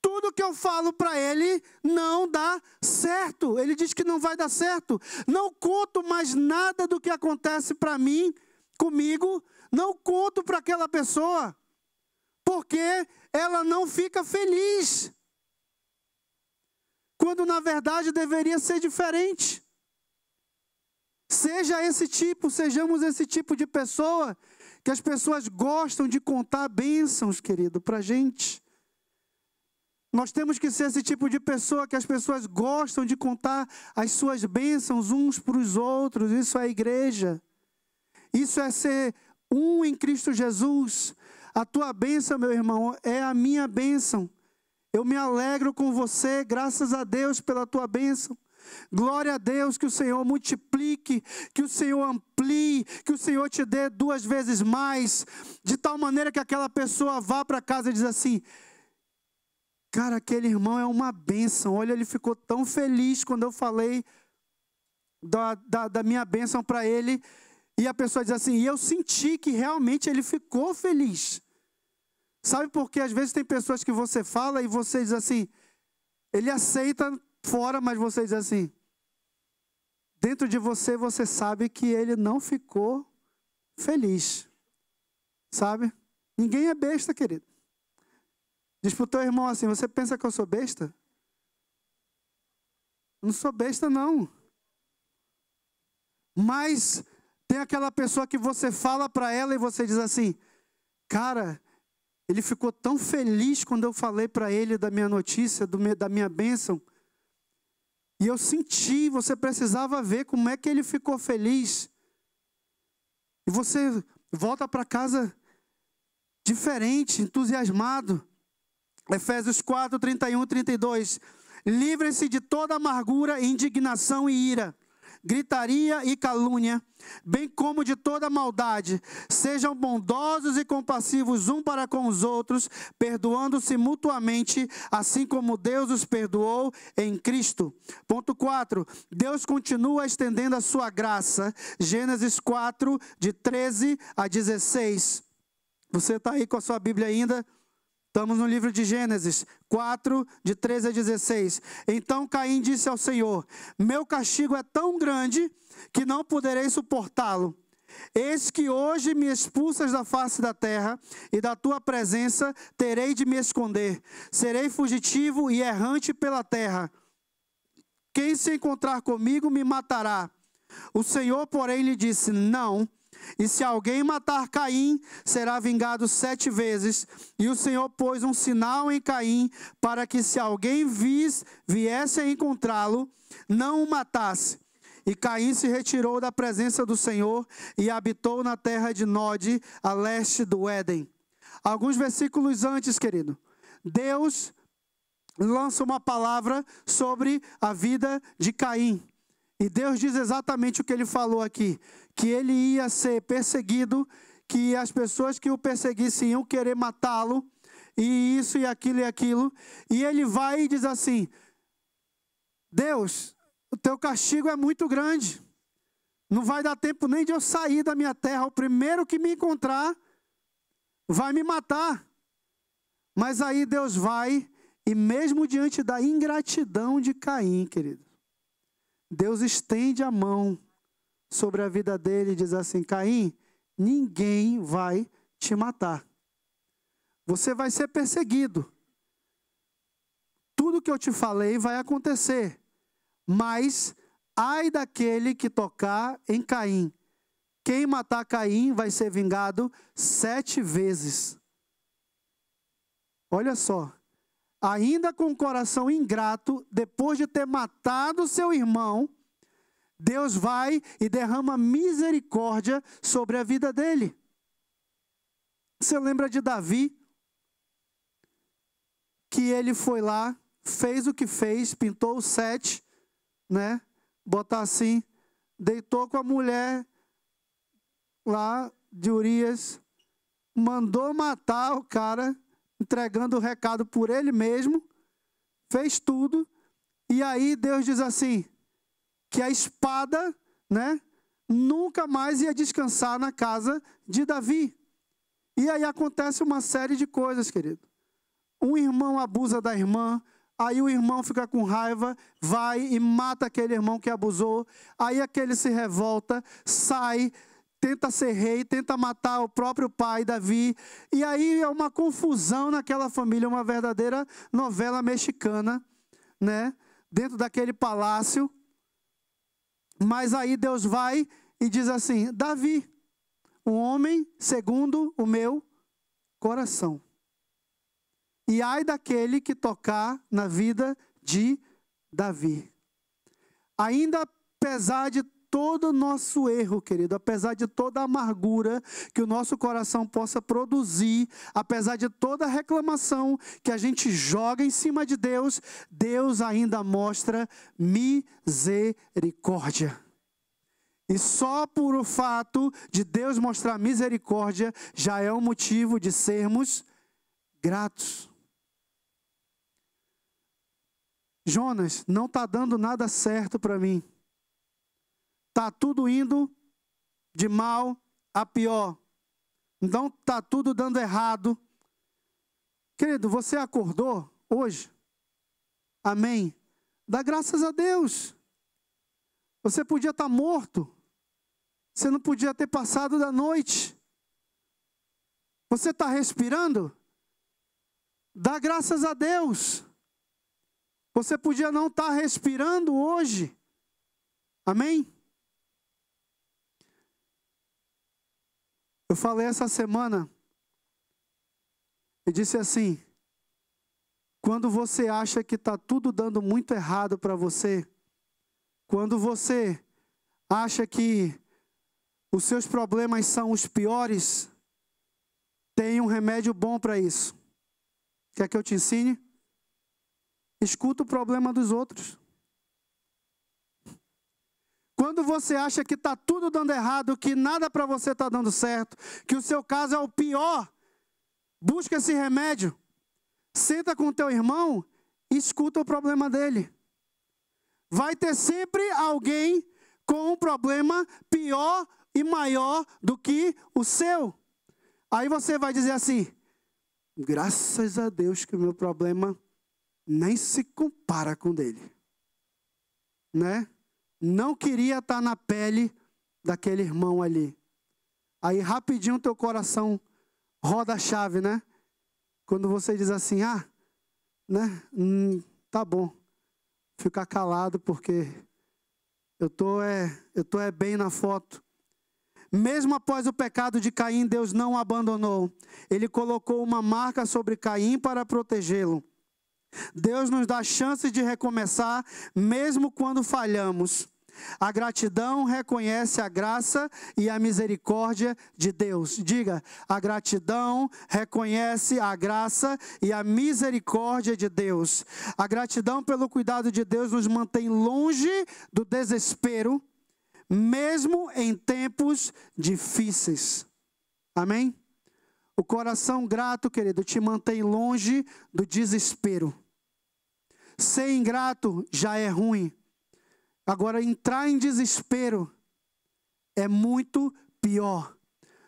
Speaker 1: Tudo que eu falo para ele não dá certo. Ele diz que não vai dar certo. Não conto mais nada do que acontece para mim, comigo. Não conto para aquela pessoa. Porque ela não fica feliz. Quando na verdade deveria ser diferente. Sejamos esse tipo de pessoa que as pessoas gostam de contar bênçãos, querido, para a gente. Nós temos que ser esse tipo de pessoa que as pessoas gostam de contar as suas bênçãos uns para os outros. Isso é igreja. Isso é ser um em Cristo Jesus. A tua bênção, meu irmão, é a minha bênção. Eu me alegro com você, graças a Deus pela tua bênção. Glória a Deus, que o Senhor multiplique, que o Senhor amplie, que o Senhor te dê 2 vezes mais, de tal maneira que aquela pessoa vá para casa e diz assim: cara, aquele irmão é uma bênção, olha, ele ficou tão feliz quando eu falei da minha bênção para ele, e a pessoa diz assim, e eu senti que realmente ele ficou feliz. Sabe por quê? Às vezes tem pessoas que você fala e você diz assim, ele aceita fora, mas você diz assim, dentro de você, você sabe que ele não ficou feliz. Sabe? Ninguém é besta, querido. Diz para o teu irmão assim, você pensa que eu sou besta? Não sou besta, não. Mas tem aquela pessoa que você fala para ela e você diz assim, cara, ele ficou tão feliz quando eu falei para ele da minha notícia, da minha bênção. E eu senti, você precisava ver como é que ele ficou feliz. E você volta para casa diferente, entusiasmado. Efésios 4, 31 e 32. Livrem-se de toda amargura, indignação e ira, gritaria e calúnia, bem como de toda maldade. Sejam bondosos e compassivos um para com os outros, perdoando-se mutuamente, assim como Deus os perdoou em Cristo. Ponto 4. Deus continua estendendo a sua graça. Gênesis 4, de 13 a 16. Você está aí com a sua Bíblia ainda? Estamos no livro de Gênesis 4, de 13 a 16. Então Caim disse ao Senhor, meu castigo é tão grande que não poderei suportá-lo. Eis que hoje me expulsas da face da terra, e da tua presença terei de me esconder. Serei fugitivo e errante pela terra. Quem se encontrar comigo me matará. O Senhor, porém, lhe disse, não. E se alguém matar Caim, será vingado 7 vezes. E o Senhor pôs um sinal em Caim, para que se alguém viesse a encontrá-lo, não o matasse. E Caim se retirou da presença do Senhor e habitou na terra de Nod, a leste do Éden. Alguns versículos antes, querido, Deus lança uma palavra sobre a vida de Caim. E Deus diz exatamente o que ele falou aqui, que ele ia ser perseguido, que as pessoas que o perseguissem iam querer matá-lo, e isso e aquilo. E ele vai e diz assim, Deus, o teu castigo é muito grande, não vai dar tempo nem de eu sair da minha terra, o primeiro que me encontrar vai me matar. Mas aí Deus vai, e mesmo diante da ingratidão de Caim, querido, Deus estende a mão sobre a vida dele e diz assim, Caim, ninguém vai te matar. Você vai ser perseguido. Tudo que eu te falei vai acontecer. Mas, ai daquele que tocar em Caim. Quem matar Caim vai ser vingado 7 vezes. Olha só. Ainda com o coração ingrato, depois de ter matado seu irmão, Deus vai e derrama misericórdia sobre a vida dele. Você lembra de Davi? Que ele foi lá, fez o que fez, pintou o 7, né? Botar assim, deitou com a mulher lá de Urias, mandou matar o cara, entregando o recado por ele mesmo, fez tudo, e aí Deus diz assim, que a espada, né, nunca mais ia descansar na casa de Davi. E aí acontece uma série de coisas, querido. Um irmão abusa da irmã, aí o irmão fica com raiva, vai e mata aquele irmão que abusou, aí aquele se revolta, sai, tenta ser rei, tenta matar o próprio pai, Davi, e aí é uma confusão naquela família, uma verdadeira novela mexicana, né, dentro daquele palácio. Mas aí Deus vai e diz assim, Davi, um homem segundo o meu coração. E ai daquele que tocar na vida de Davi. Ainda apesar de todo o nosso erro, querido, apesar de toda a amargura que o nosso coração possa produzir, apesar de toda a reclamação que a gente joga em cima de Deus, Deus ainda mostra misericórdia. E só por o fato de Deus mostrar misericórdia, já é um motivo de sermos gratos. Jonas, não está dando nada certo para mim. Está tudo indo de mal a pior. Então está tudo dando errado. Querido, você acordou hoje? Amém? Dá graças a Deus. Você podia estar morto. Você não podia ter passado da noite. Você está respirando? Dá graças a Deus. Você podia não estar respirando hoje. Amém? Eu falei essa semana e disse assim: quando você acha que está tudo dando muito errado para você, quando você acha que os seus problemas são os piores, tem um remédio bom para isso. Quer que eu te ensine? Escuta o problema dos outros. Quando você acha que está tudo dando errado, que nada para você está dando certo, que o seu caso é o pior, busca esse remédio. Senta com o teu irmão e escuta o problema dele. Vai ter sempre alguém com um problema pior e maior do que o seu. Aí você vai dizer assim: graças a Deus que o meu problema nem se compara com o dele. Né? Não queria estar na pele daquele irmão ali. Aí rapidinho teu coração roda a chave, né? Quando você diz assim: né? Tá bom. Ficar calado porque eu tô bem na foto. Mesmo após o pecado de Caim, Deus não o abandonou. Ele colocou uma marca sobre Caim para protegê-lo. Deus nos dá chances de recomeçar, mesmo quando falhamos. A gratidão reconhece a graça e a misericórdia de Deus. Diga: a gratidão reconhece a graça e a misericórdia de Deus. A gratidão pelo cuidado de Deus nos mantém longe do desespero, mesmo em tempos difíceis. Amém? O coração grato, querido, te mantém longe do desespero. Ser ingrato já é ruim. Agora, entrar em desespero é muito pior.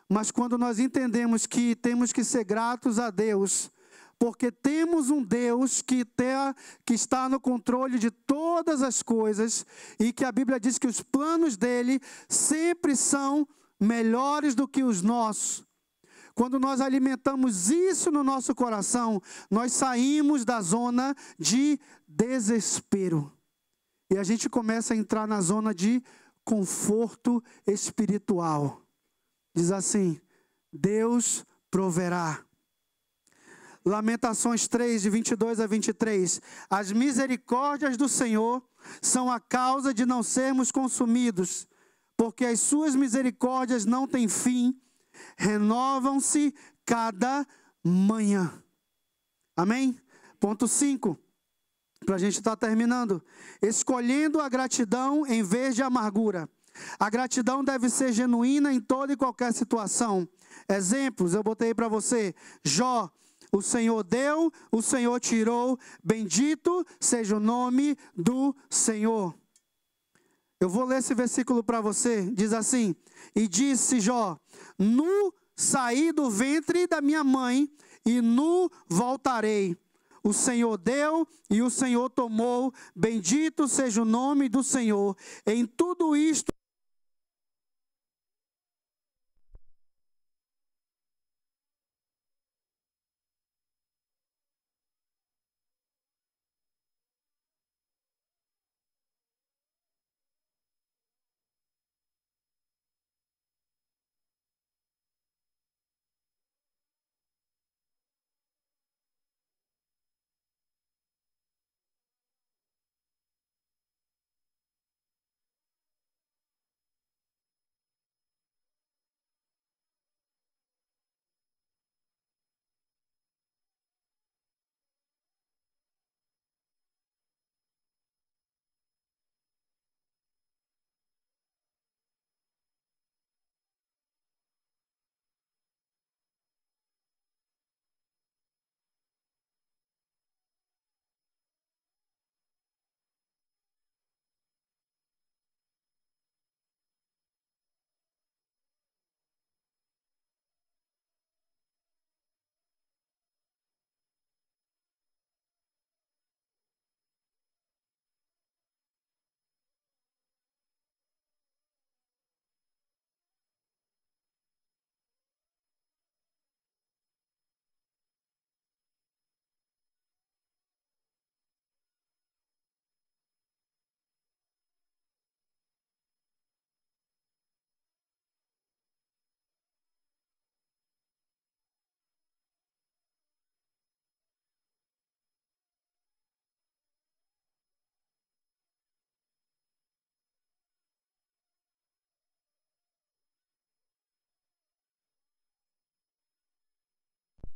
Speaker 1: Mas quando nós entendemos que temos que ser gratos a Deus, porque temos um Deus que está no controle de todas as coisas, e que a Bíblia diz que os planos dele sempre são melhores do que os nossos. Quando nós alimentamos isso no nosso coração, nós saímos da zona de desespero. E a gente começa a entrar na zona de conforto espiritual. Diz assim: Deus proverá. Lamentações 3, de 22 a 23. As misericórdias do Senhor são a causa de não sermos consumidos, porque as suas misericórdias não têm fim, renovam-se cada manhã. Amém? Ponto 5. Para a gente estar terminando. Escolhendo a gratidão em vez de amargura. A gratidão deve ser genuína em toda e qualquer situação. Exemplos, eu botei para você. Jó: o Senhor deu, o Senhor tirou, bendito seja o nome do Senhor. Eu vou ler esse versículo para você. Diz assim: e disse Jó: nu saí do ventre da minha mãe, e nu voltarei. O Senhor deu e o Senhor tomou, bendito seja o nome do Senhor. Em tudo isto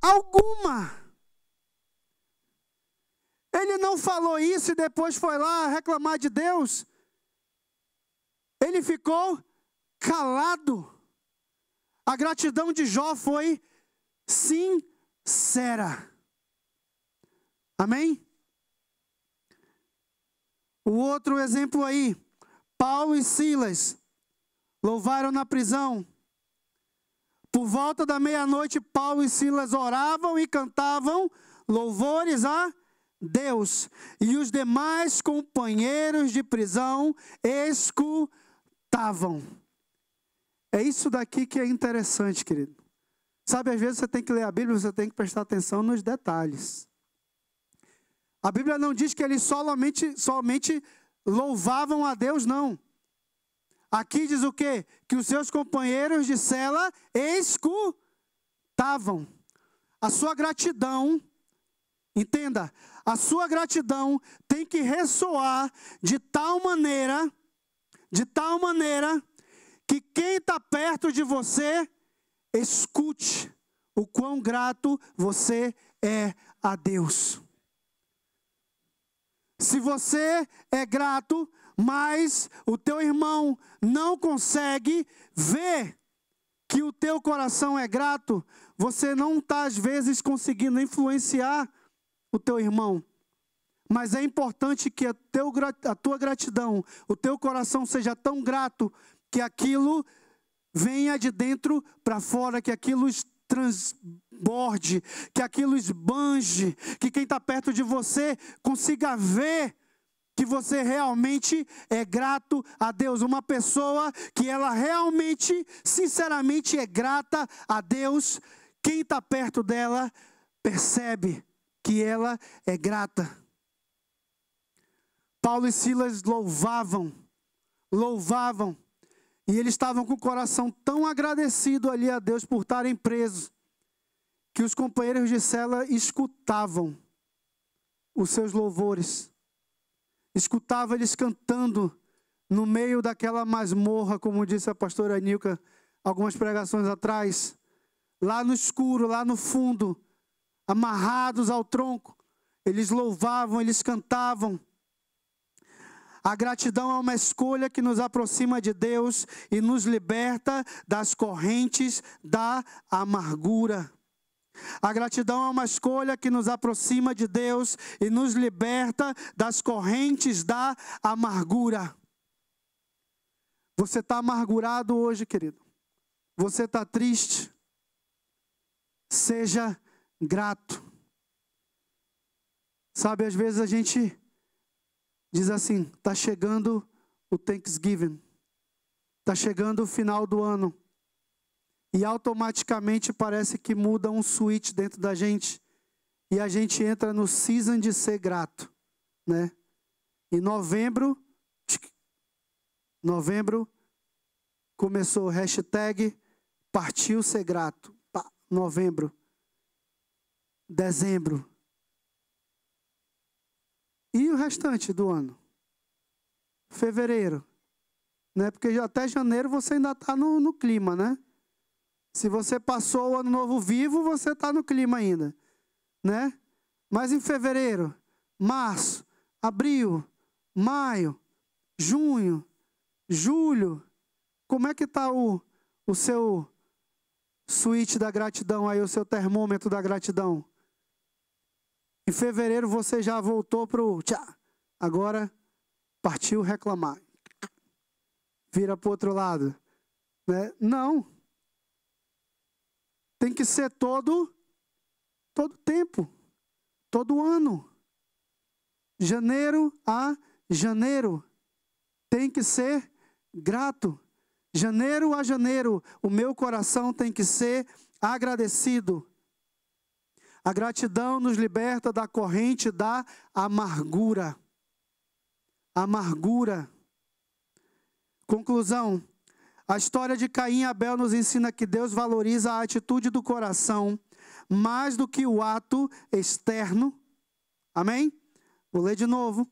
Speaker 1: alguma. Ele não falou isso e depois foi lá reclamar de Deus. Ele ficou calado. A gratidão de Jó foi sincera. Amém? O outro exemplo aí, Paulo e Silas louvaram na prisão. Por volta da meia-noite, Paulo e Silas oravam e cantavam louvores a Deus. E os demais companheiros de prisão escutavam. É isso daqui que é interessante, querido. Sabe, às vezes você tem que ler a Bíblia, você tem que prestar atenção nos detalhes. A Bíblia não diz que eles somente louvavam a Deus, não. Aqui diz o quê? Que os seus companheiros de cela escutavam. A sua gratidão, entenda, a sua gratidão tem que ressoar de tal maneira que quem está perto de você escute o quão grato você é a Deus. Se você é grato, mas o teu irmão não consegue ver que o teu coração é grato, você não está, às vezes, conseguindo influenciar o teu irmão. Mas é importante que a tua gratidão, o teu coração seja tão grato, que aquilo venha de dentro para fora, que aquilo transborde, que aquilo esbanje, que quem está perto de você consiga ver que você realmente é grato a Deus. Uma pessoa que ela realmente, sinceramente é grata a Deus, quem está perto dela percebe que ela é grata. Paulo e Silas louvavam, e eles estavam com o coração tão agradecido ali a Deus por estarem presos, que os companheiros de cela escutavam os seus louvores. Escutava eles cantando no meio daquela masmorra, como disse a pastora Nilka algumas pregações atrás, lá no escuro, lá no fundo, amarrados ao tronco, eles louvavam, eles cantavam. A gratidão é uma escolha que nos aproxima de Deus e nos liberta das correntes da amargura. A gratidão é uma escolha que nos aproxima de Deus e nos liberta das correntes da amargura. Você está amargurado hoje, querido? Você está triste? Seja grato. Sabe, às vezes a gente diz assim, está chegando o Thanksgiving, está chegando o final do ano. E automaticamente parece que muda um switch dentro da gente. E a gente entra no season de ser grato, né? Em novembro começou o hashtag partiu ser grato. Novembro. Dezembro. E o restante do ano? Fevereiro. Né? Porque até janeiro você ainda está no clima, né? Se você passou o ano novo vivo, você está no clima ainda, né? Mas em fevereiro, março, abril, maio, junho, julho, como é que está o seu switch da gratidão aí, o seu termômetro da gratidão? Em fevereiro você já voltou para o agora partiu reclamar. Vira para o outro lado, né? Não. Tem que ser todo tempo, todo ano. Janeiro a janeiro. Tem que ser grato. Janeiro a janeiro, o meu coração tem que ser agradecido. A gratidão nos liberta da corrente da amargura. Amargura. Conclusão. A história de Caim e Abel nos ensina que Deus valoriza a atitude do coração mais do que o ato externo. Amém? Vou ler de novo.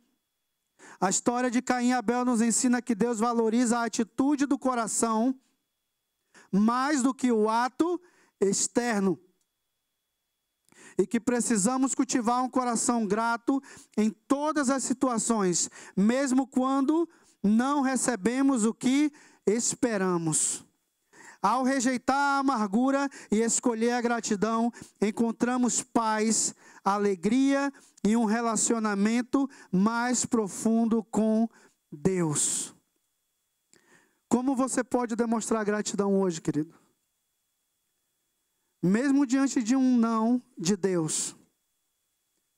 Speaker 1: A história de Caim e Abel nos ensina que Deus valoriza a atitude do coração mais do que o ato externo. e que precisamos cultivar um coração grato em todas as situações, mesmo quando não recebemos o que esperamos. Ao rejeitar a amargura e escolher a gratidão, encontramos paz, alegria e um relacionamento mais profundo com Deus. Como você pode demonstrar gratidão hoje, querido? Mesmo diante de um não de Deus,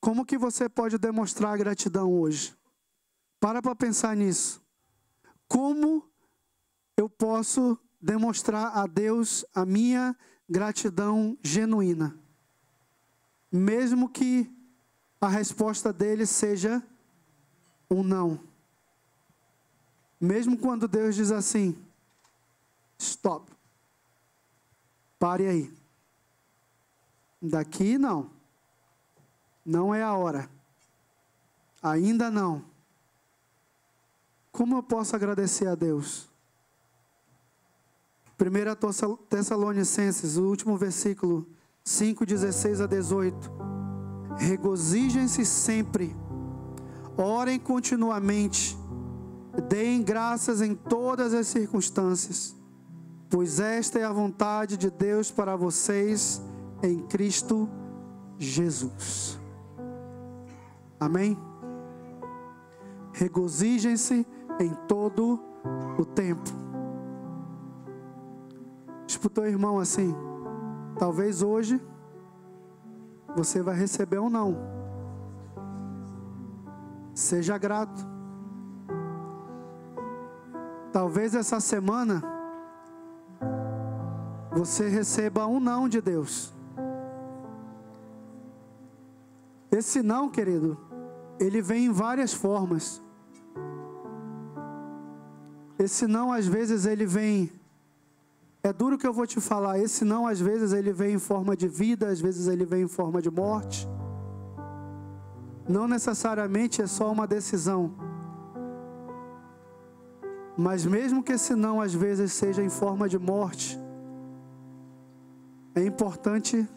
Speaker 1: como que você pode demonstrar gratidão hoje? Para pensar nisso. Como eu posso demonstrar a Deus a minha gratidão genuína? Mesmo que a resposta dele seja um não. Mesmo quando Deus diz assim, stop, pare aí. Daqui não. Não é a hora. Ainda não. Como eu posso agradecer a Deus? 1 Tessalonicenses, o último versículo, 5, 16 a 18. Regozijem-se sempre, orem continuamente, deem graças em todas as circunstâncias, pois esta é a vontade de Deus para vocês em Cristo Jesus. Amém? Regozijem-se em todo o tempo. Diz para o teu irmão assim, talvez hoje você vai receber um não. Seja grato. Talvez essa semana você receba um não de Deus. Esse não, querido, ele vem em várias formas. Esse não, às vezes, ele vem... É duro que eu vou te falar. Esse não, às vezes, ele vem em forma de vida, às vezes ele vem em forma de morte. Não necessariamente é só uma decisão. Mas mesmo que esse não, às vezes, seja em forma de morte, é importante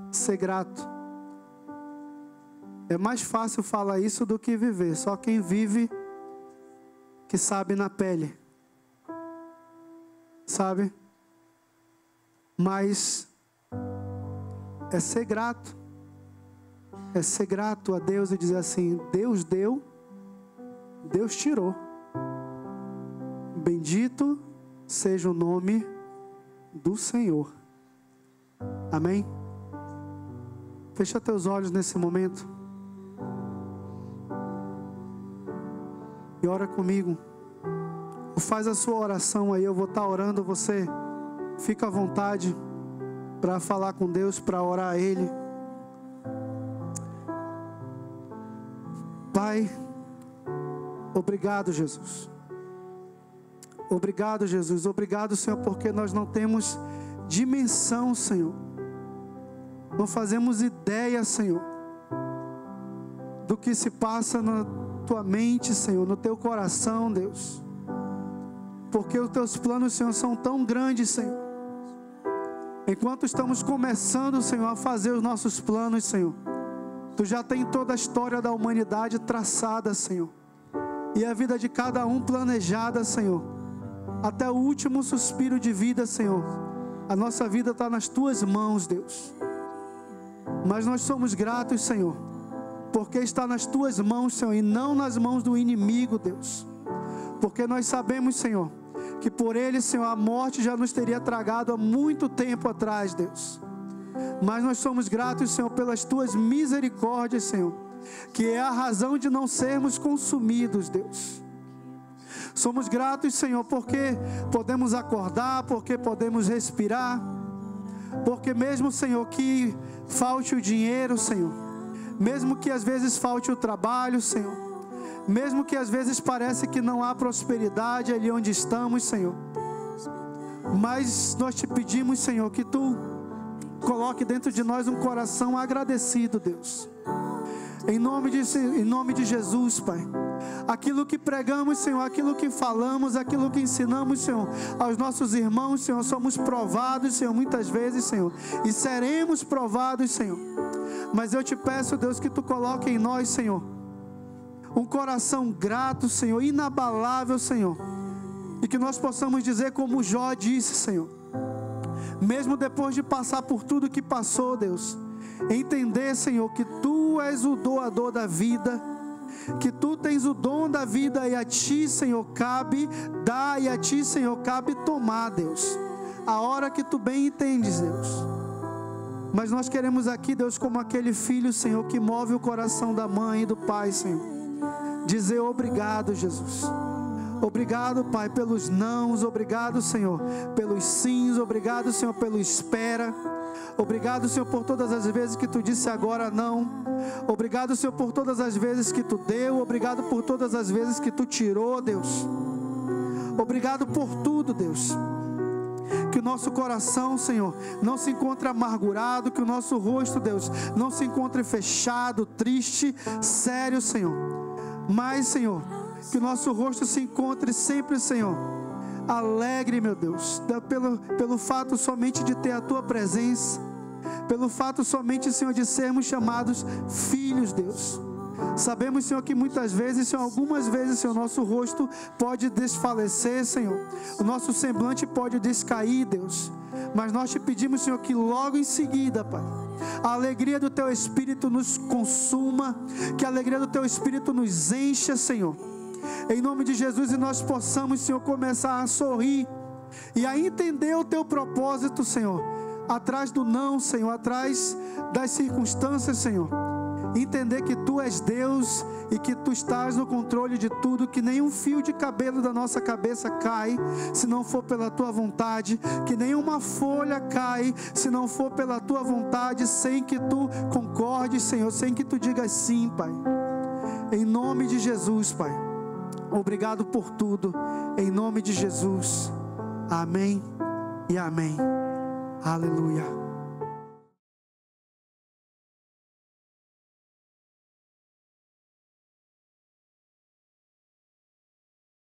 Speaker 1: ser grato. É mais fácil falar isso do que viver. Só quem vive que sabe na pele. Sabe? Mas é ser grato. É ser grato a Deus e dizer assim, Deus deu, Deus tirou. Bendito seja o nome do Senhor. Amém? Fecha teus olhos nesse momento. E ora comigo. Faz a sua oração aí, eu vou estar orando, você fica à vontade para falar com Deus, para orar a Ele. Pai, obrigado, Jesus. Obrigado, Jesus. Obrigado, Senhor, porque nós não temos dimensão, Senhor. Não fazemos ideia, Senhor, do que se passa na tua mente, Senhor, no teu coração, Deus. Porque os teus planos, Senhor, são tão grandes, Senhor. Enquanto estamos começando, Senhor, a fazer os nossos planos, Senhor, Tu já tem toda a história da humanidade traçada, Senhor. E a vida de cada um planejada, Senhor. Até o último suspiro de vida, Senhor. A nossa vida está nas Tuas mãos, Deus. Mas nós somos gratos, Senhor, porque está nas Tuas mãos, Senhor, e não nas mãos do inimigo, Deus. Porque nós sabemos, Senhor, que por Ele, Senhor, a morte já nos teria tragado há muito tempo atrás, Deus. Mas nós somos gratos, Senhor, pelas Tuas misericórdias, Senhor, que é a razão de não sermos consumidos, Deus. Somos gratos, Senhor, porque podemos acordar, porque podemos respirar, porque mesmo, Senhor, que falte o dinheiro, Senhor, mesmo que às vezes falte o trabalho, Senhor, mesmo que às vezes parece que não há prosperidade ali onde estamos, Senhor, mas nós te pedimos, Senhor, que Tu coloque dentro de nós um coração agradecido, Deus. Em nome de Jesus, Pai. Aquilo que pregamos, Senhor, aquilo que falamos, aquilo que ensinamos, Senhor, aos nossos irmãos, Senhor, somos provados, Senhor, muitas vezes, Senhor, e seremos provados, Senhor. Mas eu te peço, Deus, que Tu coloque em nós, Senhor, um coração grato, Senhor, inabalável, Senhor. E que nós possamos dizer como Jó disse, Senhor, mesmo depois de passar por tudo que passou, Deus, entender, Senhor, que Tu és o doador da vida, que Tu tens o dom da vida e a Ti, Senhor, cabe dar e a Ti, Senhor, cabe tomar, Deus, a hora que Tu bem entendes, Deus. Mas nós queremos aqui, Deus, como aquele filho, Senhor, que move o coração da mãe e do pai, Senhor, dizer obrigado, Jesus. Obrigado, Pai, pelos nãos. Obrigado, Senhor, pelos sims. Obrigado, Senhor, pelo espera. Obrigado, Senhor, por todas as vezes que Tu disse agora não. Obrigado, Senhor, por todas as vezes que Tu deu. Obrigado por todas as vezes que Tu tirou, Deus. Obrigado por tudo, Deus. Que o nosso coração, Senhor, não se encontre amargurado. Que o nosso rosto, Deus, não se encontre fechado, triste, sério, Senhor. Mas, Senhor, que o nosso rosto se encontre sempre, Senhor, alegre, meu Deus, pelo fato somente de ter a Tua presença, pelo fato somente, Senhor, de sermos chamados filhos, Deus. Sabemos, Senhor, que muitas vezes, Senhor, algumas vezes, Senhor, nosso rosto pode desfalecer, Senhor, o nosso semblante pode descair, Deus, mas nós Te pedimos, Senhor, que logo em seguida, Pai, a alegria do Teu Espírito nos consuma, que a alegria do Teu Espírito nos encha, Senhor, em nome de Jesus, e nós possamos, Senhor, começar a sorrir e a entender o Teu propósito, Senhor, atrás do não, Senhor, atrás das circunstâncias, Senhor. Entender que Tu és Deus e que Tu estás no controle de tudo, que nenhum fio de cabelo da nossa cabeça cai se não for pela Tua vontade, que nenhuma folha cai se não for pela Tua vontade, sem que Tu concordes, Senhor, sem que Tu digas sim, Pai. Em nome de Jesus, Pai. Obrigado por tudo, em nome de Jesus. Amém e amém. Aleluia.